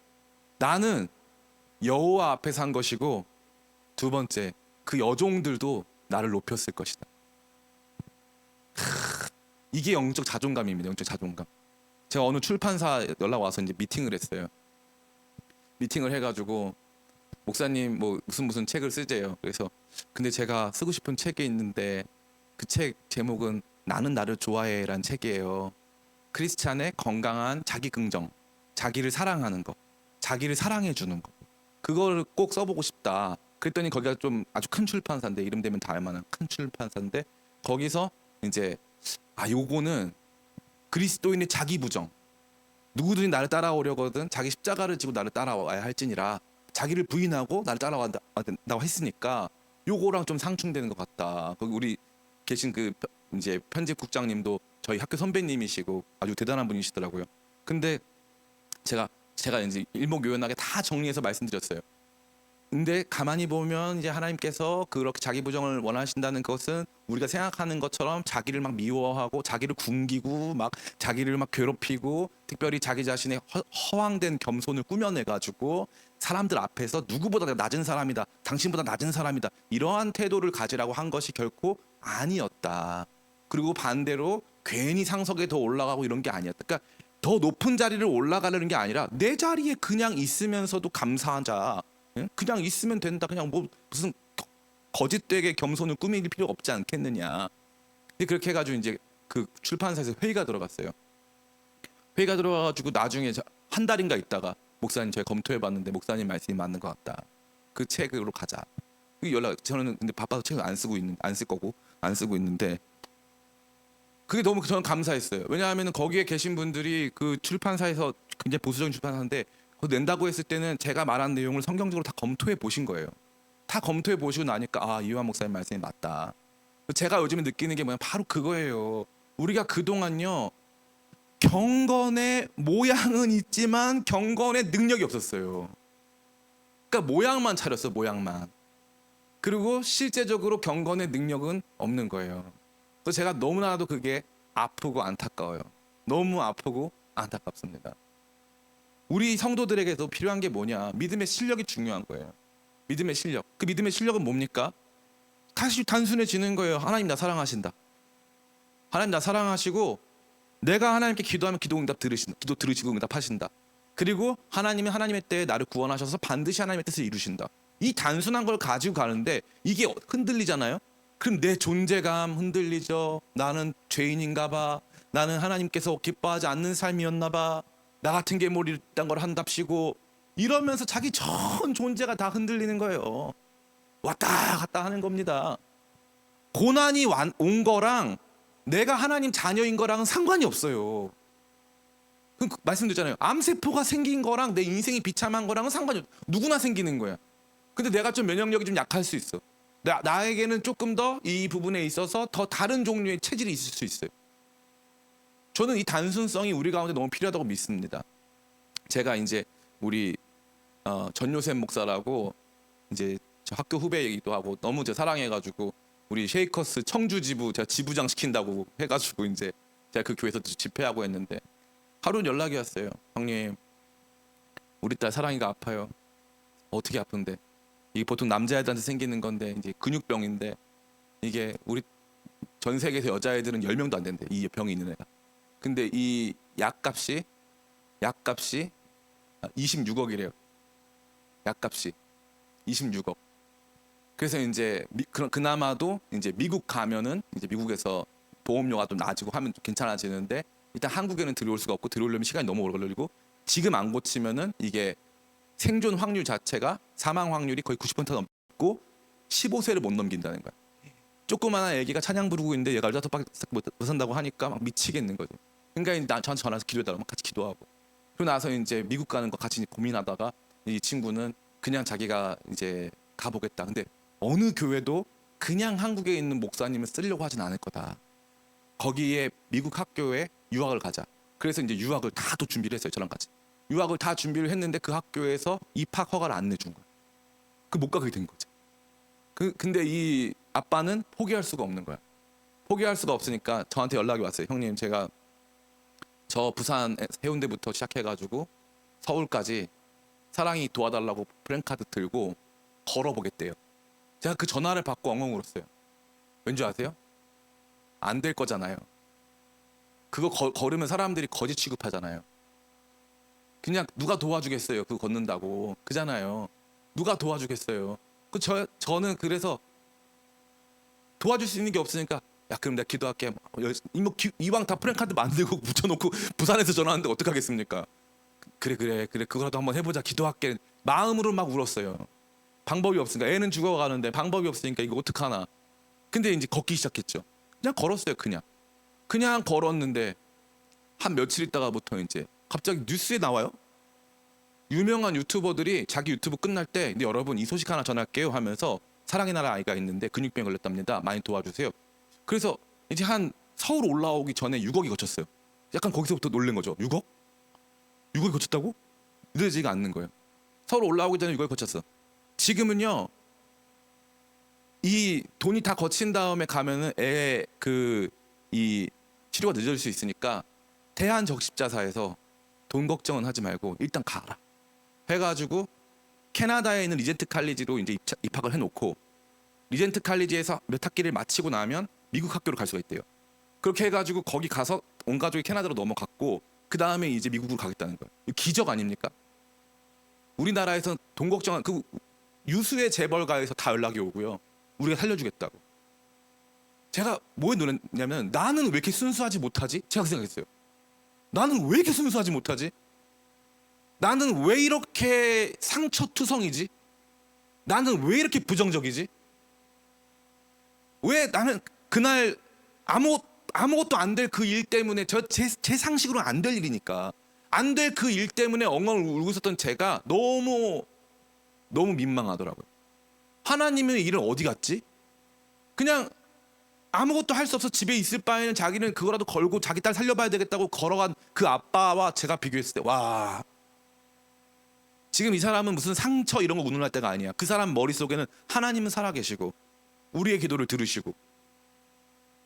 S2: 나는 여호와 앞에 산 것이고 두 번째 그 여종들도 나를 높였을 것이다. 이게 영적 자존감입니다. 영적 자존감. 제가 어느 출판사 연락 와서 이제 미팅을 했어요. 미팅을 해가지고 목사님 뭐 무슨 책을 쓰재요. 그래서 근데 제가 쓰고 싶은 책이 있는데 그 책 제목은 나는 나를 좋아해란 책이에요. 크리스찬의 건강한 자기 긍정, 자기를 사랑하는 거, 자기를 사랑해 주는 거. 그걸 꼭 써보고 싶다. 그랬더니 거기가 좀 아주 큰 출판사인데 이름 되면 다 알만한 큰 출판사인데 거기서 이제 요거는 그리스도인의 자기 부정. 누구든지 나를 따라오려거든 자기 십자가를 지고 나를 따라와야 할지니라. 자기를 부인하고 나를 따라간다고 했으니까 요거랑 좀 상충되는 것 같다. 거기 우리 계신 그 이제 편집국장님도 저희 학교 선배님이시고 아주 대단한 분이시더라고요. 근데 제가 이제 일목요연하게 다 정리해서 말씀드렸어요. 근데 가만히 보면 이제 하나님께서 그렇게 자기 부정을 원하신다는 것은 우리가 생각하는 것처럼 자기를 막 미워하고 자기를 굶기고 막 자기를 막 괴롭히고 특별히 자기 자신의 허황된 겸손을 꾸며내 가지고 사람들 앞에서 누구보다 내가 낮은 사람이다, 당신보다 낮은 사람이다 이러한 태도를 가지라고 한 것이 결코 아니었다. 그리고 반대로 괜히 상석에 더 올라가고 이런 게 아니었다. 그러니까 더 높은 자리를 올라가려는 게 아니라 내 자리에 그냥 있으면서도 감사하자. 그냥 있으면 된다. 그냥 뭐 무슨 거짓되게 겸손을 꾸밀 필요가 없지 않겠느냐. 그렇게 해가지고 이제 그 출판사에서 회의가 들어갔어요. 회의가 들어가가지고 나중에 한 달인가 있다가 목사님 저희 검토해봤는데 목사님 말씀이 맞는 것 같다. 그 책으로 가자. 저는 근데 바빠서 책을 안 쓸 거고 안 쓰고 있는데 그게 너무 저는 감사했어요. 왜냐하면 거기에 계신 분들이 그 출판사에서 굉장히 보수적인 출판사인데 그거 낸다고 했을 때는 제가 말한 내용을 성경적으로 다 검토해 보신 거예요. 다 검토해 보시고 나니까 이완 목사님 말씀이 맞다. 제가 요즘에 느끼는 게 뭐냐 바로 그거예요. 우리가 그동안요 경건의 모양은 있지만 경건의 능력이 없었어요. 그러니까 모양만 차렸어, 모양만. 그리고 실제적으로 경건의 능력은 없는 거예요. 그래서 제가 너무나도 그게 아프고 안타까워요. 너무 아프고 안타깝습니다. 우리 성도들에게도 필요한 게 뭐냐? 믿음의 실력이 중요한 거예요. 믿음의 실력. 그 믿음의 실력은 뭡니까? 다시 단순해지는 거예요. 하나님 나 사랑하신다. 하나님 나 사랑하시고 내가 하나님께 기도하면 기도 응답 들으신다. 기도 들으시고 응답하신다. 그리고 하나님은 하나님의 때에 나를 구원하셔서 반드시 하나님의 뜻을 이루신다. 이 단순한 걸 가지고 가는데 이게 흔들리잖아요. 그럼 내 존재감 흔들리죠. 나는 죄인인가 봐. 나는 하나님께서 기뻐하지 않는 삶이었나 봐. 나 같은 게 뭘 이딴 걸 한답시고 이러면서 자기 전 존재가 다 흔들리는 거예요. 왔다 갔다 하는 겁니다. 고난이 온 거랑 내가 하나님 자녀인 거랑은 상관이 없어요. 말씀드렸잖아요. 암세포가 생긴 거랑 내 인생이 비참한 거랑은 상관이 없어요. 누구나 생기는 거야. 근데 내가 좀 면역력이 좀 약할 수 있어. 나에게는 조금 더 이 부분에 있어서 더 다른 종류의 체질이 있을 수 있어요. 저는 이 단순성이 우리 가운데 너무 필요하다고 믿습니다. 제가 이제 우리 전요셉 목사라고 이제 저 학교 후배이기도 하고 너무 제가 사랑해가지고 우리 쉐이커스 청주 지부 제가 지부장 시킨다고 해가지고 이제 제가 그 교회에서 집회하고 했는데 하루 연락이 왔어요. 형님, 우리 딸 사랑이가 아파요. 어떻게 아픈데? 이게 보통 남자애들한테 생기는 건데 이제 근육병인데 이게 우리 전 세계에서 여자애들은 10명도 안 된대. 이 병이 있는 애가. 근데 이 약값이 26억이래요. 약값이 26억. 그래서 이제 그나마도 이제 미국 가면은 이제 미국에서 보험료가 좀 낮아지고 하면 좀 괜찮아지는데 일단 한국에는 들어올 수가 없고 들어오려면 시간이 너무 오래 걸리고 지금 안 고치면은 이게 생존 확률 자체가 사망 확률이 거의 90% 넘고 15세를 못 넘긴다는 거야. 조그마한 애기가 찬양 부르고 있는데 얘가 알자도 못 산다고 하니까 막 미치겠는 거죠. 그러니까 저한테 전화해서 기도해달라고 같이 기도하고 그러고 나서 이제 미국 가는 거 같이 고민하다가 이 친구는 그냥 자기가 이제 가보겠다. 근데 어느 교회도 그냥 한국에 있는 목사님을 쓰려고 하진 않을 거다. 거기에 미국 학교에 유학을 가자. 그래서 이제 유학을 다 또 준비를 했어요. 저랑 같이. 유학을 다 준비를 했는데 그 학교에서 입학 허가를 안 내준 거야. 그 못 가게 된 거죠. 근데 이 아빠는 포기할 수가 없는 거야. 포기할 수가 없으니까 저한테 연락이 왔어요. 형님, 제가 저 부산 해운대부터 시작해가지고 서울까지 사랑이 도와달라고 프랜카드 들고 걸어보겠대요. 제가 그 전화를 받고 엉엉 울었어요. 왠지 아세요? 안 될 거잖아요. 그거 걸으면 사람들이 거지 취급하잖아요. 그냥 누가 도와주겠어요. 그거 걷는다고. 그잖아요. 누가 도와주겠어요. 저는 그래서 도와줄 수 있는 게 없으니까 야 그럼 내가 기도할게. 이왕 다 프랜카드 만들고 붙여놓고 부산에서 전화하는데 어떡하겠습니까? 그래 그거라도 한번 해보자. 기도할게. 마음으로 막 울었어요. 방법이 없으니까 애는 죽어가는데 방법이 없으니까 이거 어떡하나. 근데 이제 걷기 시작했죠. 그냥 걸었어요. 그냥 걸었는데 한 며칠 있다가부터 이제 갑자기 뉴스에 나와요. 유명한 유튜버들이 자기 유튜브 끝날 때 근데 여러분 이 소식 하나 전할게요 하면서 사랑의 나라 아이가 있는데 근육병 걸렸답니다. 많이 도와주세요. 그래서 이제 한 서울 올라오기 전에 6억이 거쳤어요. 약간 거기서부터 놀란 거죠. 6억? 6억이 거쳤다고? 믿어지지가 않는 거예요. 서울 올라오기 전에 6억이 거쳤어. 지금은요. 이 돈이 다 거친 다음에 가면은 이 치료가 늦어질 수 있으니까 대한적십자사에서 돈 걱정은 하지 말고 일단 가라 해가지고 캐나다에 있는 리젠트 칼리지로 이제 입학을 해놓고 리젠트 칼리지에서 몇 학기를 마치고 나면 미국 학교로 갈 수가 있대요. 그렇게 해가지고 거기 가서 온 가족이 캐나다로 넘어갔고 그 다음에 이제 미국으로 가겠다는 거예요. 기적 아닙니까? 우리나라에서 돈 걱정한 그 유수의 재벌가에서 다 연락이 오고요. 우리가 살려주겠다고. 제가 뭐에 놀랐냐면 나는 왜 이렇게 순수하지 못하지? 제가 그 생각했어요. 나는 왜 이렇게 순수하지 못하지? 나는 왜 이렇게 상처투성이지? 나는 왜 이렇게 부정적이지? 왜 나는 그날 아무것도 안 될 그 일 때문에 제 상식으로는 안 될 일이니까 안 될 그 일 때문에 엉엉 울고 있었던 제가 너무 민망하더라고요. 하나님의 일은 어디 갔지? 그냥 아무것도 할 수 없어 집에 있을 바에는 자기는 그거라도 걸고 자기 딸 살려봐야 되겠다고 걸어간 그 아빠와 제가 비교했을 때 와, 지금 이 사람은 무슨 상처 이런 거 운운할 때가 아니야. 그 사람 머릿속에는 하나님은 살아계시고 우리의 기도를 들으시고.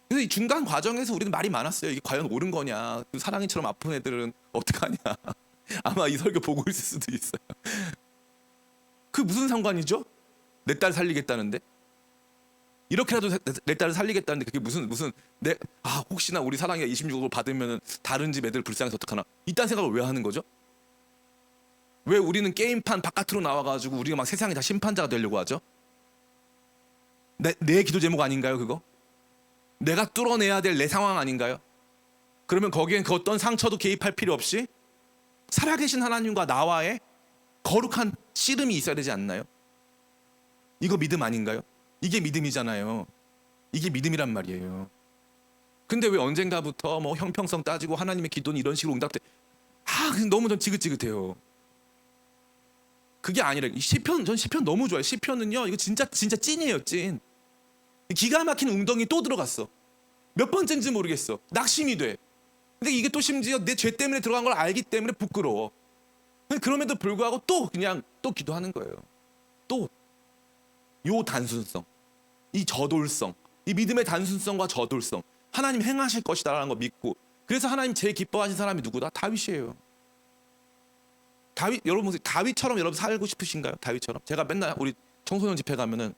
S2: 그래서 이 중간 과정에서 우리는 말이 많았어요. 이게 과연 옳은 거냐, 사랑이처럼 아픈 애들은 어떡하냐. 아마 이 설교 보고 있을 수도 있어요. 그 무슨 상관이죠? 내 딸 살리겠다는데? 이렇게라도 내 딸을 살리겠다는데 그게 무슨 내 혹시나 우리 사랑이가 26억을 받으면 다른 집 애들 불쌍해서 어떡하나 이딴 생각을 왜 하는 거죠? 왜 우리는 게임판 바깥으로 나와가지고 우리가 막 세상에 다 심판자가 되려고 하죠? 내 기도 제목 아닌가요 그거? 내가 뚫어내야 될 내 상황 아닌가요? 그러면 거기엔 그 어떤 상처도 개입할 필요 없이 살아계신 하나님과 나와의 거룩한 씨름이 있어야 되지 않나요? 이거 믿음 아닌가요? 이게 믿음이잖아요. 이게 믿음이란 말이에요. 근데 왜 언젠가부터 뭐 형평성 따지고 하나님의 기도는 이런 식으로 응답돼? 너무 전 지긋지긋해요. 그게 아니라 전 시편 너무 좋아요. 시편은요 이거 진짜 찐이에요 찐. 기가 막힌 웅덩이 또 들어갔어. 몇 번째인지 모르겠어. 낙심이 돼. 근데 이게 또 심지어 내 죄 때문에 들어간 걸 알기 때문에 부끄러워. 그럼에도 불구하고 또 그냥 또 기도하는 거예요. 또 요 단순성, 이 저돌성, 이 믿음의 단순성과 저돌성, 하나님 행하실 것이다라는 거 믿고. 그래서 하나님 제일 기뻐하신 사람이 누구다? 다윗이에요. 여러분 다윗처럼 여러분 살고 싶으신가요? 다윗처럼? 제가 맨날 우리 청소년 집회 가면은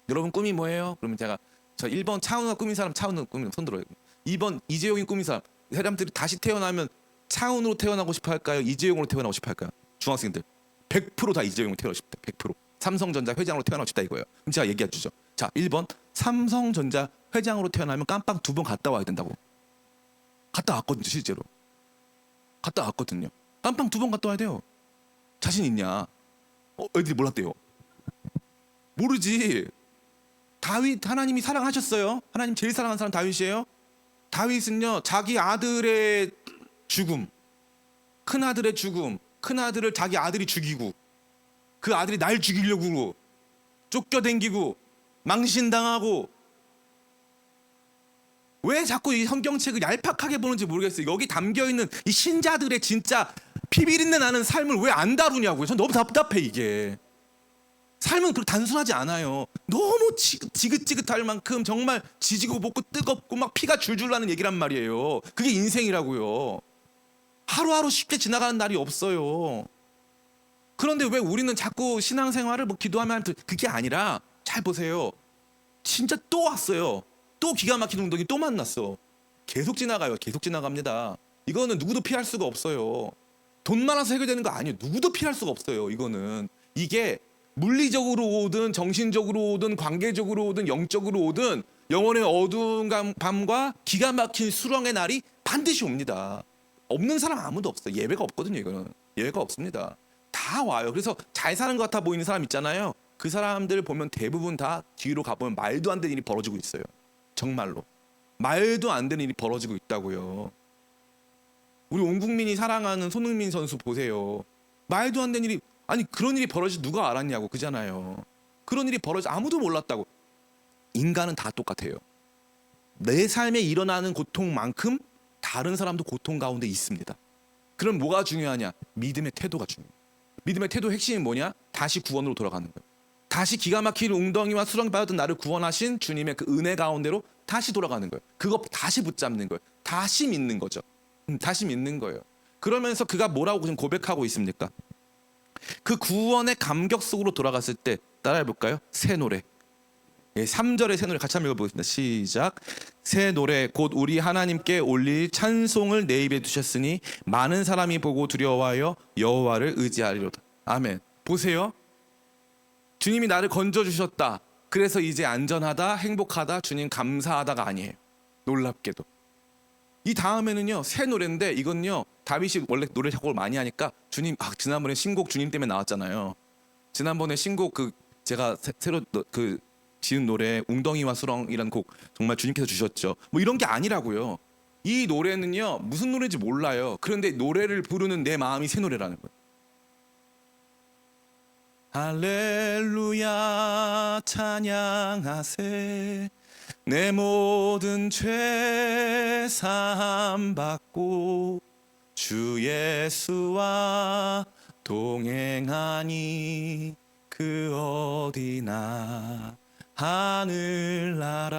S2: 여러분 꿈이 뭐예요? 그러면 제가 저 1번 차은우가 꿈인 사람 차은우 꿈이 손 들어요. 2번 이재용이 꿈인 사람. 사람들이 다시 태어나면 차은우로 태어나고 싶어 할까요? 이재용으로 태어나고 싶어 할까요? 중학생들 100%다 이재용으로 태어나고 싶다. 100%. 삼성전자 회장으로 태어나고 싶다 이거예요. 그럼 제가 얘기해 주죠. 자, 1번 삼성전자 회장으로 태어나면 깜빵 2번 갔다 와야 된다고. 갔다 왔거든요, 실제로. 갔다 왔거든요. 깜빵 2번 갔다 와야 돼요. 자신 있냐? 애들이 몰랐대요. 모르지. 다윗 하나님이 사랑하셨어요. 하나님 제일 사랑하는 사람 다윗이에요. 다윗은요 자기 아들의 죽음, 큰 아들의 죽음, 큰 아들을 자기 아들이 죽이고 그 아들이 날 죽이려고 쫓겨댕기고 망신당하고 왜 자꾸 이 성경책을 얄팍하게 보는지 모르겠어요. 여기 담겨있는 이 신자들의 진짜 피비린내 나는 삶을 왜 안 다루냐고요. 전 너무 답답해 이게. 삶은 그렇게 단순하지 않아요. 너무 지긋지긋할 만큼 정말 지지고 볶고 뜨겁고 막 피가 줄줄 나는 얘기란 말이에요. 그게 인생이라고요. 하루하루 쉽게 지나가는 날이 없어요. 그런데 왜 우리는 자꾸 신앙생활을 뭐 기도하면 그게 아니라 잘 보세요. 진짜 또 왔어요. 또 기가 막힌 웅덩이 또 만났어. 계속 지나가요. 계속 지나갑니다. 이거는 누구도 피할 수가 없어요. 돈 많아서 해결되는 거 아니에요. 누구도 피할 수가 없어요. 이게 물리적으로 오든 정신적으로 오든 관계적으로 오든 영적으로 오든 영혼의 어두운 밤과 기가 막힌 수렁의 날이 반드시 옵니다. 없는 사람 아무도 없어요. 예외가 없거든요. 이거는 예외가 없습니다. 다 와요. 그래서 잘 사는 것 같아 보이는 사람 있잖아요. 그 사람들 보면 대부분 다 뒤로 가보면 말도 안 되는 일이 벌어지고 있어요. 정말로 말도 안 되는 일이 벌어지고 있다고요. 우리 온 국민이 사랑하는 손흥민 선수 보세요. 말도 안 되는 일이 그런 일이 벌어질 누가 알았냐고 그잖아요. 그런 일이 벌어져 아무도 몰랐다고. 인간은 다 똑같아요. 내 삶에 일어나는 고통만큼 다른 사람도 고통 가운데 있습니다. 그럼 뭐가 중요하냐? 믿음의 태도가 중요해요. 믿음의 태도의 핵심이 뭐냐? 다시 구원으로 돌아가는 거예요. 다시 기가 막힌 웅덩이와 수렁이 빠졌던 나를 구원하신 주님의 그 은혜 가운데로 다시 돌아가는 거예요. 그거 다시 붙잡는 거예요. 다시 믿는 거죠. 다시 믿는 거예요. 그러면서 그가 뭐라고 지금 고백하고 있습니까? 그 구원의 감격 속으로 돌아갔을 때 따라해 볼까요? 새 노래. 3절의 새 노래 같이 한번 읽어보겠습니다. 시작. 새 노래 곧 우리 하나님께 올릴 찬송을 내 입에 두셨으니 많은 사람이 보고 두려워하여 여호와를 의지하리로다. 아멘. 보세요. 주님이 나를 건져주셨다. 그래서 이제 안전하다, 행복하다, 주님 감사하다가 아니에요. 놀랍게도. 이 다음에는요 새 노래인데 이건요 다윗이 원래 노래 작곡을 많이 하니까 주님 지난번에 신곡 주님 때문에 나왔잖아요. 지난번에 신곡 제가 새로 지은 노래 웅덩이와 수렁이라는 곡 정말 주님께서 주셨죠. 뭐 이런 게 아니라고요. 이 노래는요 무슨 노래인지 몰라요. 그런데 노래를 부르는 내 마음이 새 노래라는 거예요. 할렐루야 찬양하세 내 모든 죄 사함 받고 주 예수와 동행하니 그 어디나 하늘나라.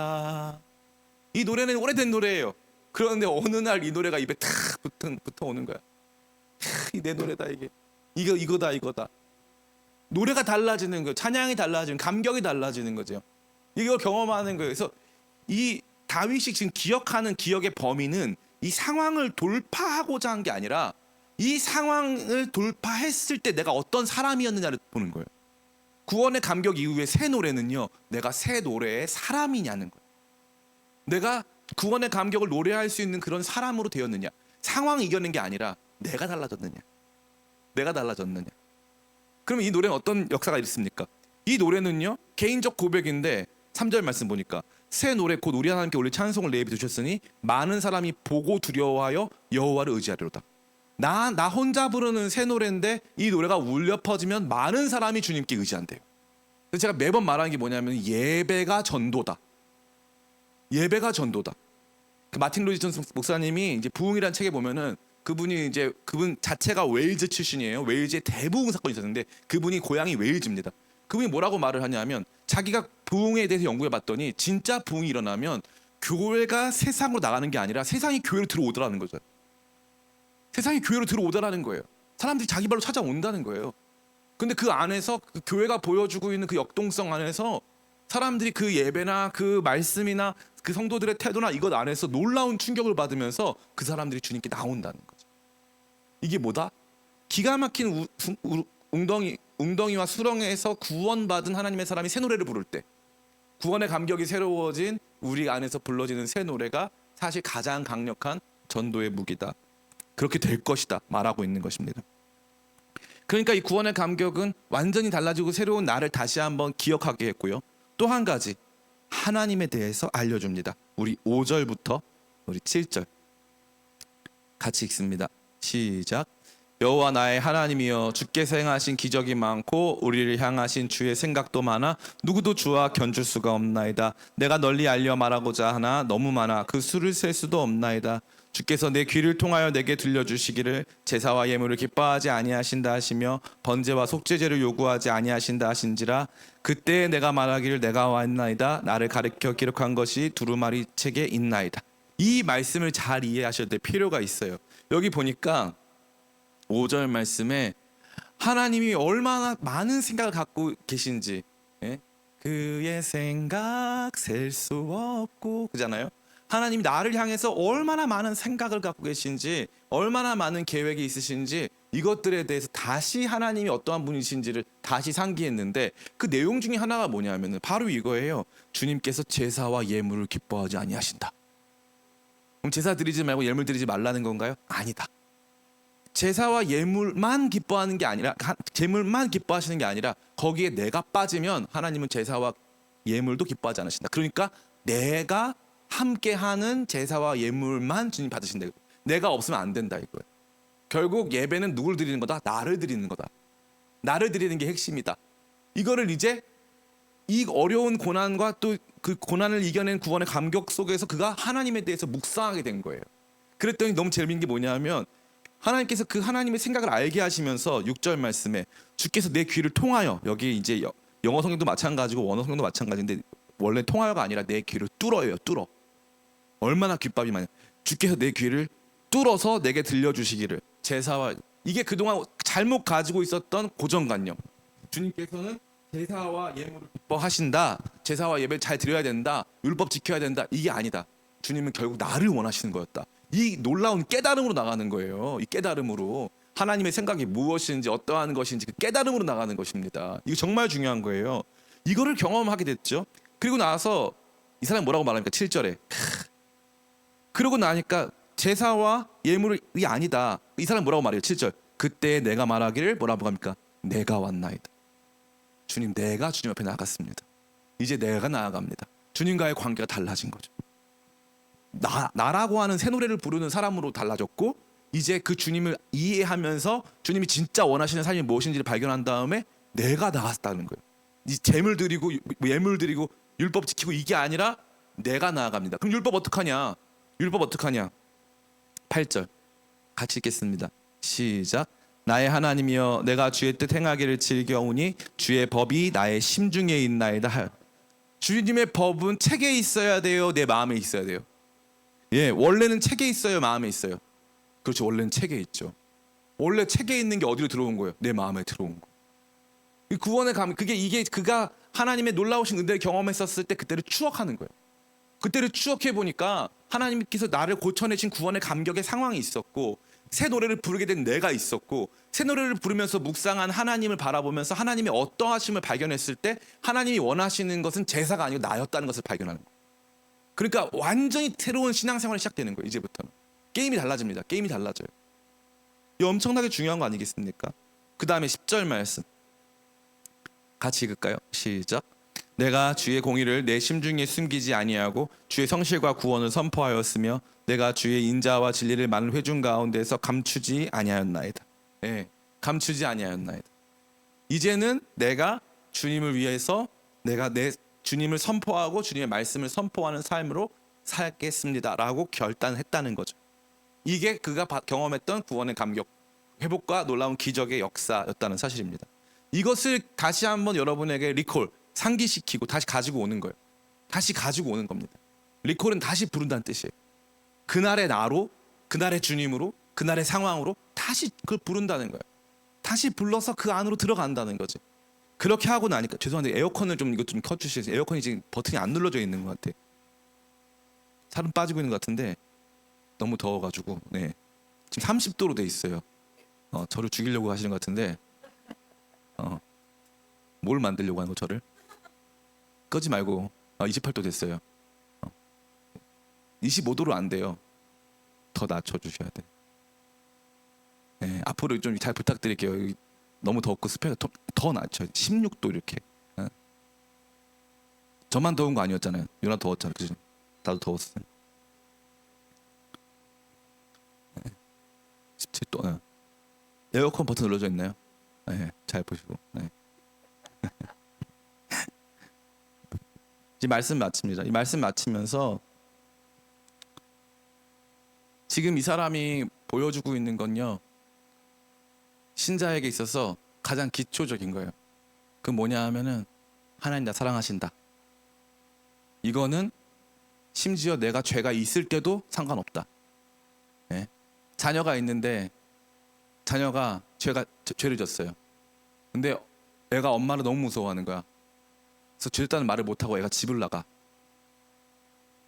S2: 이 노래는 오래된 노래예요. 그런데 어느 날 이 노래가 입에 탁 붙어 오는 거야. 내 노래다 이게. 이거다. 노래가 달라지는 거예요. 찬양이 달라지는, 감격이 달라지는 거죠. 이걸 경험하는 거예요. 그래서 이 다윗이 지금 기억하는 기억의 범위는 이 상황을 돌파하고자 한 게 아니라 이 상황을 돌파했을 때 내가 어떤 사람이었느냐를 보는 거예요. 구원의 감격 이후에 새 노래는요, 내가 새 노래의 사람이냐는 거예요. 내가 구원의 감격을 노래할 수 있는 그런 사람으로 되었느냐. 상황 이겨낸 게 아니라 내가 달라졌느냐. 그럼 이 노래는 어떤 역사가 있습니까? 이 노래는요, 개인적 고백인데 3절 말씀 보니까 새 노래 곧 우리 하나님께 올릴 찬송을 내게 두셨으니 많은 사람이 보고 두려워하여 여호와를 의지하리로다. 나 혼자 부르는 새 노래인데 이 노래가 울려 퍼지면 많은 사람이 주님께 의지한대요. 그래서 제가 매번 말하는 게 뭐냐면 예배가 전도다. 그 마틴 로이드 존스 목사님이 이제 부흥이라는 책에 보면은 그분 자체가 웨일즈 출신이에요. 웨일즈에 대부흥 사건이 있었는데 그분이 고향이 웨일즈입니다. 그분이 뭐라고 말을 하냐면 자기가 부흥에 대해서 연구해 봤더니 진짜 부흥이 일어나면 교회가 세상으로 나가는 게 아니라 세상이 교회로 들어오더라는 거죠. 세상이 교회로 들어오더라는 거예요. 사람들이 자기 발로 찾아온다는 거예요. 근데 그 안에서 그 교회가 보여주고 있는 그 역동성 안에서 사람들이 그 예배나 그 말씀이나 그 성도들의 태도나 이것 안에서 놀라운 충격을 받으면서 그 사람들이 주님께 나온다는 거죠. 이게 뭐다? 기가 막힌 웅덩이와 수렁에서 구원받은 하나님의 사람이 새 노래를 부를 때 구원의 감격이 새로워진 우리 안에서 불러지는 새 노래가 사실 가장 강력한 전도의 무기다. 그렇게 될 것이다 말하고 있는 것입니다. 그러니까 이 구원의 감격은 완전히 달라지고 새로운 나를 다시 한번 기억하게 했고요. 또 한 가지 하나님에 대해서 알려줍니다. 우리 5절부터 우리 7절 같이 읽습니다. 시작. 여호와 나의 하나님이여 주께서 행하신 기적이 많고 우리를 향하신 주의 생각도 많아 누구도 주와 견줄 수가 없나이다. 내가 널리 알려 말하고자 하나 너무 많아 그 수를 셀 수도 없나이다. 주께서 내 귀를 통하여 내게 들려주시기를 제사와 예물을 기뻐하지 아니하신다 하시며 번제와 속죄제를 요구하지 아니하신다 하신지라. 그때 내가 말하기를 내가 왔나이다. 나를 가르쳐 기록한 것이 두루마리 책에 있나이다. 이 말씀을 잘 이해하셔야 될 필요가 있어요. 여기 보니까 5절 말씀에 하나님이 얼마나 많은 생각을 갖고 계신지, 그의 생각 셀 수 없고 그잖아요. 하나님이 나를 향해서 얼마나 많은 생각을 갖고 계신지, 얼마나 많은 계획이 있으신지, 이것들에 대해서 다시 하나님이 어떠한 분이신지를 다시 상기했는데 그 내용 중에 하나가 뭐냐면 바로 이거예요. 주님께서 제사와 예물을 기뻐하지 아니하신다. 그럼 제사 드리지 말고 예물 드리지 말라는 건가요? 아니다. 제사와 예물만 기뻐하는 게 아니라, 제물만 기뻐하시는 게 아니라 거기에 내가 빠지면 하나님은 제사와 예물도 기뻐하지 않으신다. 그러니까 내가 함께하는 제사와 예물만 주님 받으신다. 내가 없으면 안 된다 이거예요. 결국 예배는 누굴 드리는 거다? 나를 드리는 거다. 나를 드리는 게 핵심이다. 이거를 이제 이 어려운 고난과 또 그 고난을 이겨낸 구원의 감격 속에서 그가 하나님에 대해서 묵상하게 된 거예요. 그랬더니 너무 재밌는 게 뭐냐면 하나님께서 그 하나님의 생각을 알게 하시면서 6절 말씀에 주께서 내 귀를 통하여, 여기 이제 영어 성경도 마찬가지고 원어 성경도 마찬가지인데 원래 통하여가 아니라 내 귀를 뚫어요. 뚫어. 얼마나 귓밥이 많냐. 주께서 내 귀를 뚫어서 내게 들려주시기를. 제사와, 이게 그동안 잘못 가지고 있었던 고정관념. 주님께서는 제사와 예물을 기뻐하신다. 제사와 예배를 잘 드려야 된다. 율법 지켜야 된다. 이게 아니다. 주님은 결국 나를 원하시는 거였다. 이 놀라운 깨달음으로 나가는 거예요. 이 깨달음으로 하나님의 생각이 무엇인지 어떠한 것인지 그 깨달음으로 나가는 것입니다. 이거 정말 중요한 거예요. 이거를 경험하게 됐죠. 그리고 나서 이 사람이 뭐라고 말합니까? 7절에 그러고 나니까 제사와 예물이 아니다. 이 사람이 뭐라고 말해요? 7절. 그때 내가 말하기를 뭐라고 합니까? 내가 왔나이다. 주님, 내가 주님 앞에 나갔습니다. 이제 내가 나아갑니다. 주님과의 관계가 달라진 거죠. 나라고 하는 새 노래를 부르는 사람으로 달라졌고, 이제 그 주님을 이해하면서 주님이 진짜 원하시는 삶이 무엇인지를 발견한 다음에 내가 나갔다는 거예요. 이 재물 드리고 예물 드리고 율법 지키고 이게 아니라 내가 나아갑니다. 그럼 율법 어떡하냐? 8절 같이 읽겠습니다. 시작. 나의 하나님이여 내가 주의 뜻 행하기를 즐겨오니 주의 법이 나의 심중에 있나이다. 주님의 법은 책에 있어야 돼요? 내 마음에 있어야 돼요? 원래는 책에 있어요? 마음에 있어요? 그렇죠. 원래는 책에 있죠. 원래 책에 있는 게 어디로 들어온 거예요? 내 마음에 들어온 거. 이 구원의 감, 이게 그가 하나님의 놀라우신 은혜를 경험했었을 때 그때를 추억하는 거예요. 그때를 추억해 보니까 하나님께서 나를 고쳐내신 구원의 감격의 상황이 있었고, 새 노래를 부르게 된 내가 있었고, 새 노래를 부르면서 묵상한 하나님을 바라보면서 하나님의 어떠하심을 발견했을 때 하나님이 원하시는 것은 제사가 아니고 나였다는 것을 발견하는 거예요. 그러니까 완전히 새로운 신앙생활이 시작되는 거예요. 이제부터는 게임이 달라집니다. 게임이 달라져요. 이 엄청나게 중요한 거 아니겠습니까? 그 다음에 10절 말씀 같이 읽을까요? 시작. 내가 주의 공의를 내 심중에 숨기지 아니하고 주의 성실과 구원을 선포하였으며 내가 주의 인자와 진리를 많은 회중 가운데서 감추지 아니하였나이다. 예, 감추지 아니하였나이다. 이제는 내가 주님을 위해서 내가 내 주님을 선포하고 주님의 말씀을 선포하는 삶으로 살겠습니다라고 결단했다는 거죠. 이게 그가 경험했던 구원의 감격, 회복과 놀라운 기적의 역사였다는 사실입니다. 이것을 다시 한번 여러분에게 리콜, 상기시키고 다시 가지고 오는 거예요. 다시 가지고 오는 겁니다. 리콜은 다시 부른다는 뜻이에요. 그날의 나로, 그날의 주님으로, 그날의 상황으로 다시 그걸 부른다는 거예요. 다시 불러서 그 안으로 들어간다는 거지. 그렇게 하고 나니까 죄송한데 에어컨을 좀 이것 좀 켜주시겠어요? 에어컨이 지금 버튼이 안 눌러져 있는 것 같아. 살은 빠지고 있는 것 같은데 너무 더워가지고 네. 지금 30도로 돼 있어요. 저를 죽이려고 하시는 것 같은데 뭘 만들려고 하는 거 저를? 끄지 말고 28도 됐어요. 25도로 안 돼요. 더 낮춰주셔야 돼. 네, 앞으로 좀 잘 부탁드릴게요. 너무 덥고 습해서 더 낮춰요. 16도 이렇게. 저만 더운 거 아니었잖아요. 유나 더웠잖아, 그죠? 나도 더웠어. 17도. 에어컨 버튼 눌러져 있나요? 네, 잘 보시고. 네. 이제 말씀 마칩니다. 이 말씀 마치면서 지금 이 사람이 보여주고 있는 건요, 신자에게 있어서 가장 기초적인 거예요. 그 뭐냐 하면은 하나님 나 사랑하신다. 이거는 심지어 내가 죄가 있을 때도 상관없다. 네. 자녀가 있는데 자녀가 죄를 졌어요. 근데 애가 엄마를 너무 무서워하는 거야. 그래서 죄졌다는 말을 못하고 애가 집을 나가.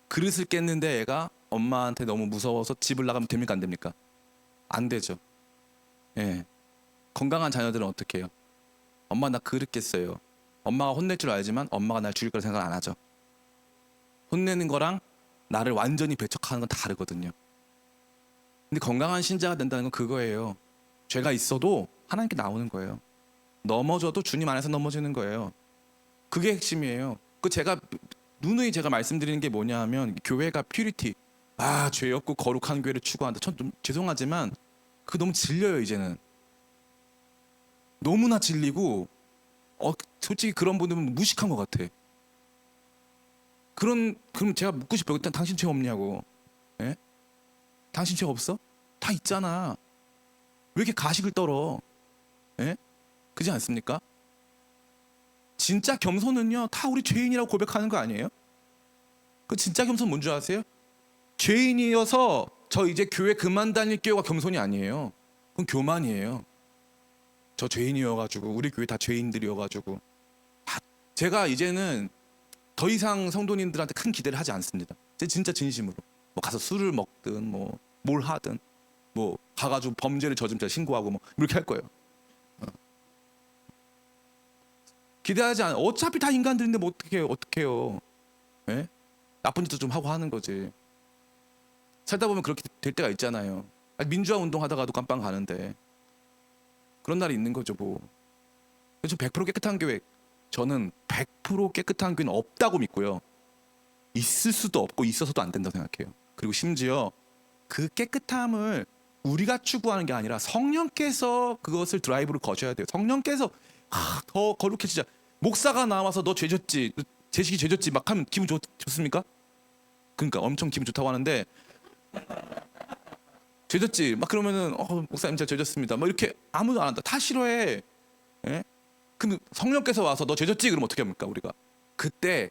S2: 그릇을 깼는데 애가 엄마한테 너무 무서워서 집을 나가면 됩니까 안 됩니까? 안 되죠. 예. 건강한 자녀들은 어떻게 해요? 엄마 나 그릇 깼어요. 엄마가 혼낼 줄 알지만 엄마가 날 죽일 거라 생각 안 하죠. 혼내는 거랑 나를 완전히 배척하는 건 다르거든요. 근데 건강한 신자가 된다는 건 그거예요. 죄가 있어도 하나님께 나오는 거예요. 넘어져도 주님 안에서 넘어지는 거예요. 그게 핵심이에요. 제가 누누이 제가 말씀드리는 게 뭐냐 하면 교회가 퓨리티, 죄 없고 거룩한 교회를 추구한다. 전 좀 죄송하지만 그거 너무 질려요. 이제는 너무나 질리고 솔직히 그런 분들은 무식한 것 같아. 그럼 제가 묻고 싶어요. 일단 당신 죄 없냐고. 예? 당신 죄 없어? 다 있잖아. 왜 이렇게 가식을 떨어? 예? 그지 않습니까? 진짜 겸손은요, 다 우리 죄인이라고 고백하는 거 아니에요? 그 진짜 겸손 뭔 줄 아세요? 죄인이어서 저 이제 교회 그만 다닐게요가 겸손이 아니에요. 그건 교만이에요. 저 죄인이어가지고 우리 교회 다 죄인들이어가지고 제가 이제는 더 이상 성도님들한테 큰 기대를 하지 않습니다. 진짜 진심으로 뭐 가서 술을 먹든 뭐 뭘 하든 뭐 가가지고 범죄를 저지르면 제가 신고하고 뭐 이렇게 할 거예요. 기대하지 않아. 어차피 다 인간들인데 뭐 어떡해요. 예? 나쁜 짓도 좀 하고 하는 거지. 살다 보면 그렇게 될 때가 있잖아요. 민주화 운동하다가도 깜빵 가는데 그런 날이 있는 거죠 뭐. 그래서 100% 깨끗한 교회, 저는 100% 깨끗한 교회는 없다고 믿고요. 있을 수도 없고 있어서도 안 된다고 생각해요. 그리고 심지어 그 깨끗함을 우리가 추구하는 게 아니라 성령께서 그것을 드라이브를 거셔야 돼요. 성령께서 더 거룩해지자. 목사가 나와서 너 죄졌지, 제식이 죄졌지 막 하면 기분 좋습니까? 그러니까 엄청 기분 좋다고 하는데 죄졌지 막 그러면은 목사님 제가 죄졌습니다 막 이렇게 아무도 안 한다. 다 싫어해. 예? 근데 성령께서 와서 너 죄졌지 그러면 어떻게 합니까 우리가? 그때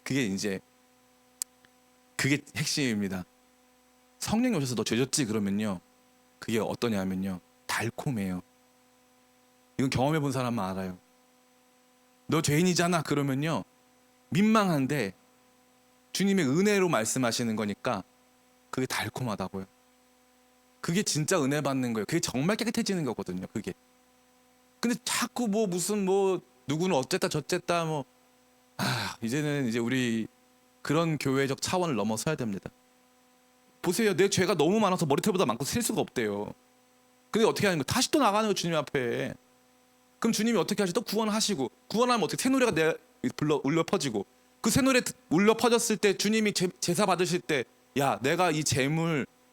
S2: 그게 핵심입니다. 성령이 오셔서 너 죄졌지 그러면요, 그게 어떠냐면요, 다 달콤해요. 이건 경험해 본 사람만 알아요. 너 죄인이잖아 그러면요 민망한데 주님의 은혜로 말씀하시는 거니까 그게 달콤하다고요. 그게 진짜 은혜 받는 거예요. 그게 정말 깨끗해지는 거거든요. 그게. 근데 자꾸 뭐 무슨 뭐 누구는 어쨌다 저쨌다 뭐 이제는 이제 우리 그런 교회적 차원을 넘어서야 됩니다. 보세요. 내 죄가 너무 많아서 머리털보다 많고 셀 수가 없대요. 근데 어떻게 하는 거예요? 다시 또 나가는 거예요. 주님 앞에. 그럼 주님이 어떻게 하시? 또 구원하시고 구원하면 어떻게 새 노래가 울려 퍼지고 그 새 노래 울려 퍼졌을 때 주님이 제사 받으실 때 야 내가 이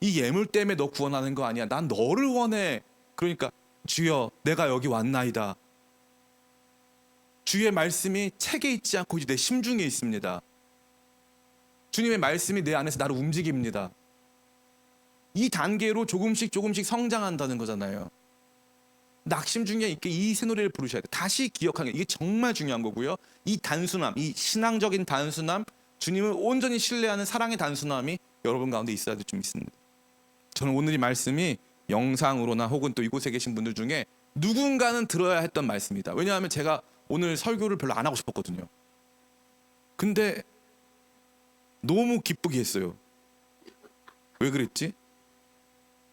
S2: 예물 때문에 너 구원하는 거 아니야. 난 너를 원해. 그러니까 주여 내가 여기 왔나이다. 주의 말씀이 책에 있지 않고 내 심중에 있습니다. 주님의 말씀이 내 안에서 나를 움직입니다. 이 단계로 조금씩 성장한다는 거잖아요. 낙심 중에 있게 이 새 노래를 부르셔야 돼요. 다시 기억하는 게 이게 정말 중요한 거고요. 이 단순함, 이 신앙적인 단순함, 주님을 온전히 신뢰하는 사랑의 단순함이 여러분 가운데 있어야 좀 있습니다. 저는 오늘 이 말씀이 영상으로나 혹은 또 이곳에 계신 분들 중에 누군가는 들어야 했던 말씀이다. 왜냐하면 제가 오늘 설교를 별로 안 하고 싶었거든요. 근데 너무 기쁘게 했어요. 왜 그랬지?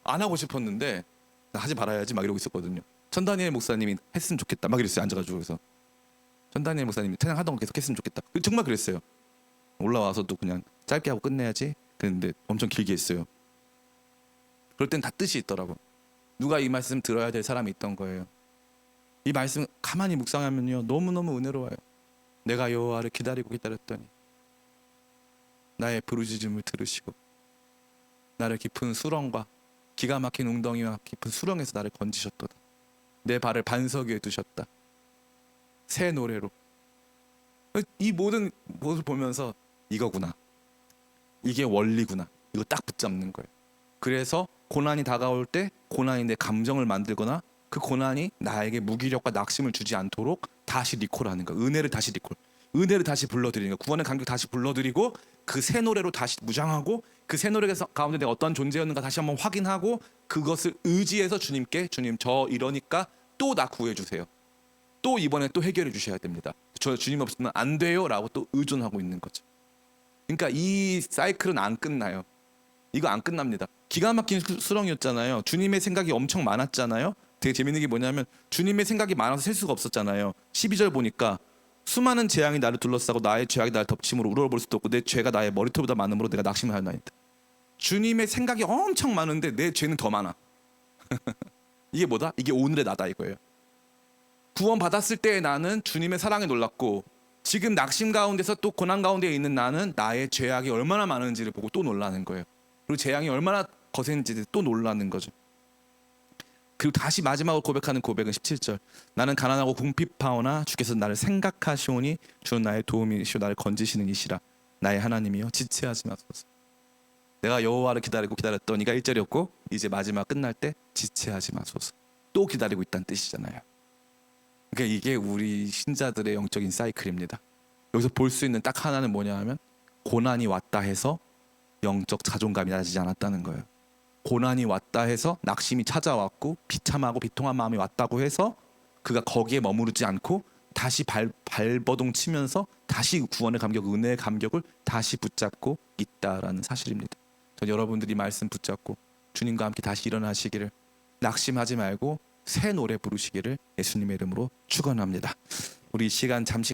S2: 안 하고 싶었는데 나 하지 말아야지 막 이러고 있었거든요. 전다니엘 목사님이 했으면 좋겠다 막 이랬어요. 앉아가지고. 그래서 전다니엘 목사님이 찬양하던 거 계속 했으면 좋겠다. 정말 그랬어요. 올라와서 또 그냥 짧게 하고 끝내야지 그랬는데 엄청 길게 했어요. 그럴 땐 다 뜻이 있더라고. 누가 이 말씀 들어야 될 사람이 있던 거예요. 이 말씀 가만히 묵상하면요 너무너무 은혜로워요. 내가 여호와를 기다렸더니 나의 부르짖음을 들으시고 나를 깊은 수렁과 기가 막힌 웅덩이와 깊은 수렁에서 나를 건지셨도다. 내 발을 반석 위에 두셨다. 새 노래로. 이 모든 것을 보면서 이거구나. 이게 원리구나. 이거 딱 붙잡는 거예요. 그래서 고난이 다가올 때 고난이 내 감정을 만들거나 그 고난이 나에게 무기력과 낙심을 주지 않도록 다시 리콜하는 거예요. 은혜를 다시 리콜. 은혜를 다시 불러드리는 거예요. 구원의 감격 다시 불러드리고 그 새 노래로 다시 무장하고 그 새 노래 가운데 내가 어떠한 존재였는가 다시 한번 확인하고 그것을 의지해서 주님께 주님 저 이러니까 또 나 구해주세요. 또 이번에 또 해결해 주셔야 됩니다. 저 주님 없으면 안 돼요 라고 또 의존하고 있는 거죠. 그러니까 이 사이클은 안 끝나요. 이거 안 끝납니다. 기가 막힌 수렁이었잖아요. 주님의 생각이 엄청 많았잖아요. 되게 재밌는 게 뭐냐면 주님의 생각이 많아서 셀 수가 없었잖아요. 12절 보니까 수많은 재앙이 나를 둘러싸고 나의 죄악이 나를 덮침으로 우러러볼 수도 없고 내 죄가 나의 머리털보다 많음으로 내가 낙심을 하나이다. 주님의 생각이 엄청 많은데 내 죄는 더 많아. 이게 뭐다? 이게 오늘의 나다 이거예요. 구원 받았을 때의 나는 주님의 사랑에 놀랐고 지금 낙심 가운데서 또 고난 가운데 있는 나는 나의 죄악이 얼마나 많은지를 보고 또 놀라는 거예요. 그리고 재앙이 얼마나 거센지 또 놀라는 거죠. 그리고 다시 마지막으로 고백하는 고백은 17절. 나는 가난하고 궁핍하오나 주께서 나를 생각하시오니 주는 나의 도움이시오 나를 건지시는 이시라. 나의 하나님이여 지체하지 마소서. 내가 여호와를 기다렸더니가 1절이었고 이제 마지막 끝날 때 지체하지 마소서. 또 기다리고 있다는 뜻이잖아요. 그러니까 이게 우리 신자들의 영적인 사이클입니다. 여기서 볼 수 있는 딱 하나는 뭐냐 하면 고난이 왔다 해서 영적 자존감이 낮아지지 않았다는 거예요. 고난이 왔다 해서 낙심이 찾아왔고 비참하고 비통한 마음이 왔다고 해서 그가 거기에 머무르지 않고 다시 발버둥 치면서 다시 구원의 감격, 은혜의 감격을 다시 붙잡고 있다라는 사실입니다. 전 여러분들이 말씀 붙잡고 주님과 함께 다시 일어나시기를, 낙심하지 말고 새 노래 부르시기를 예수님의 이름으로 축원합니다. 우리 시간 잠시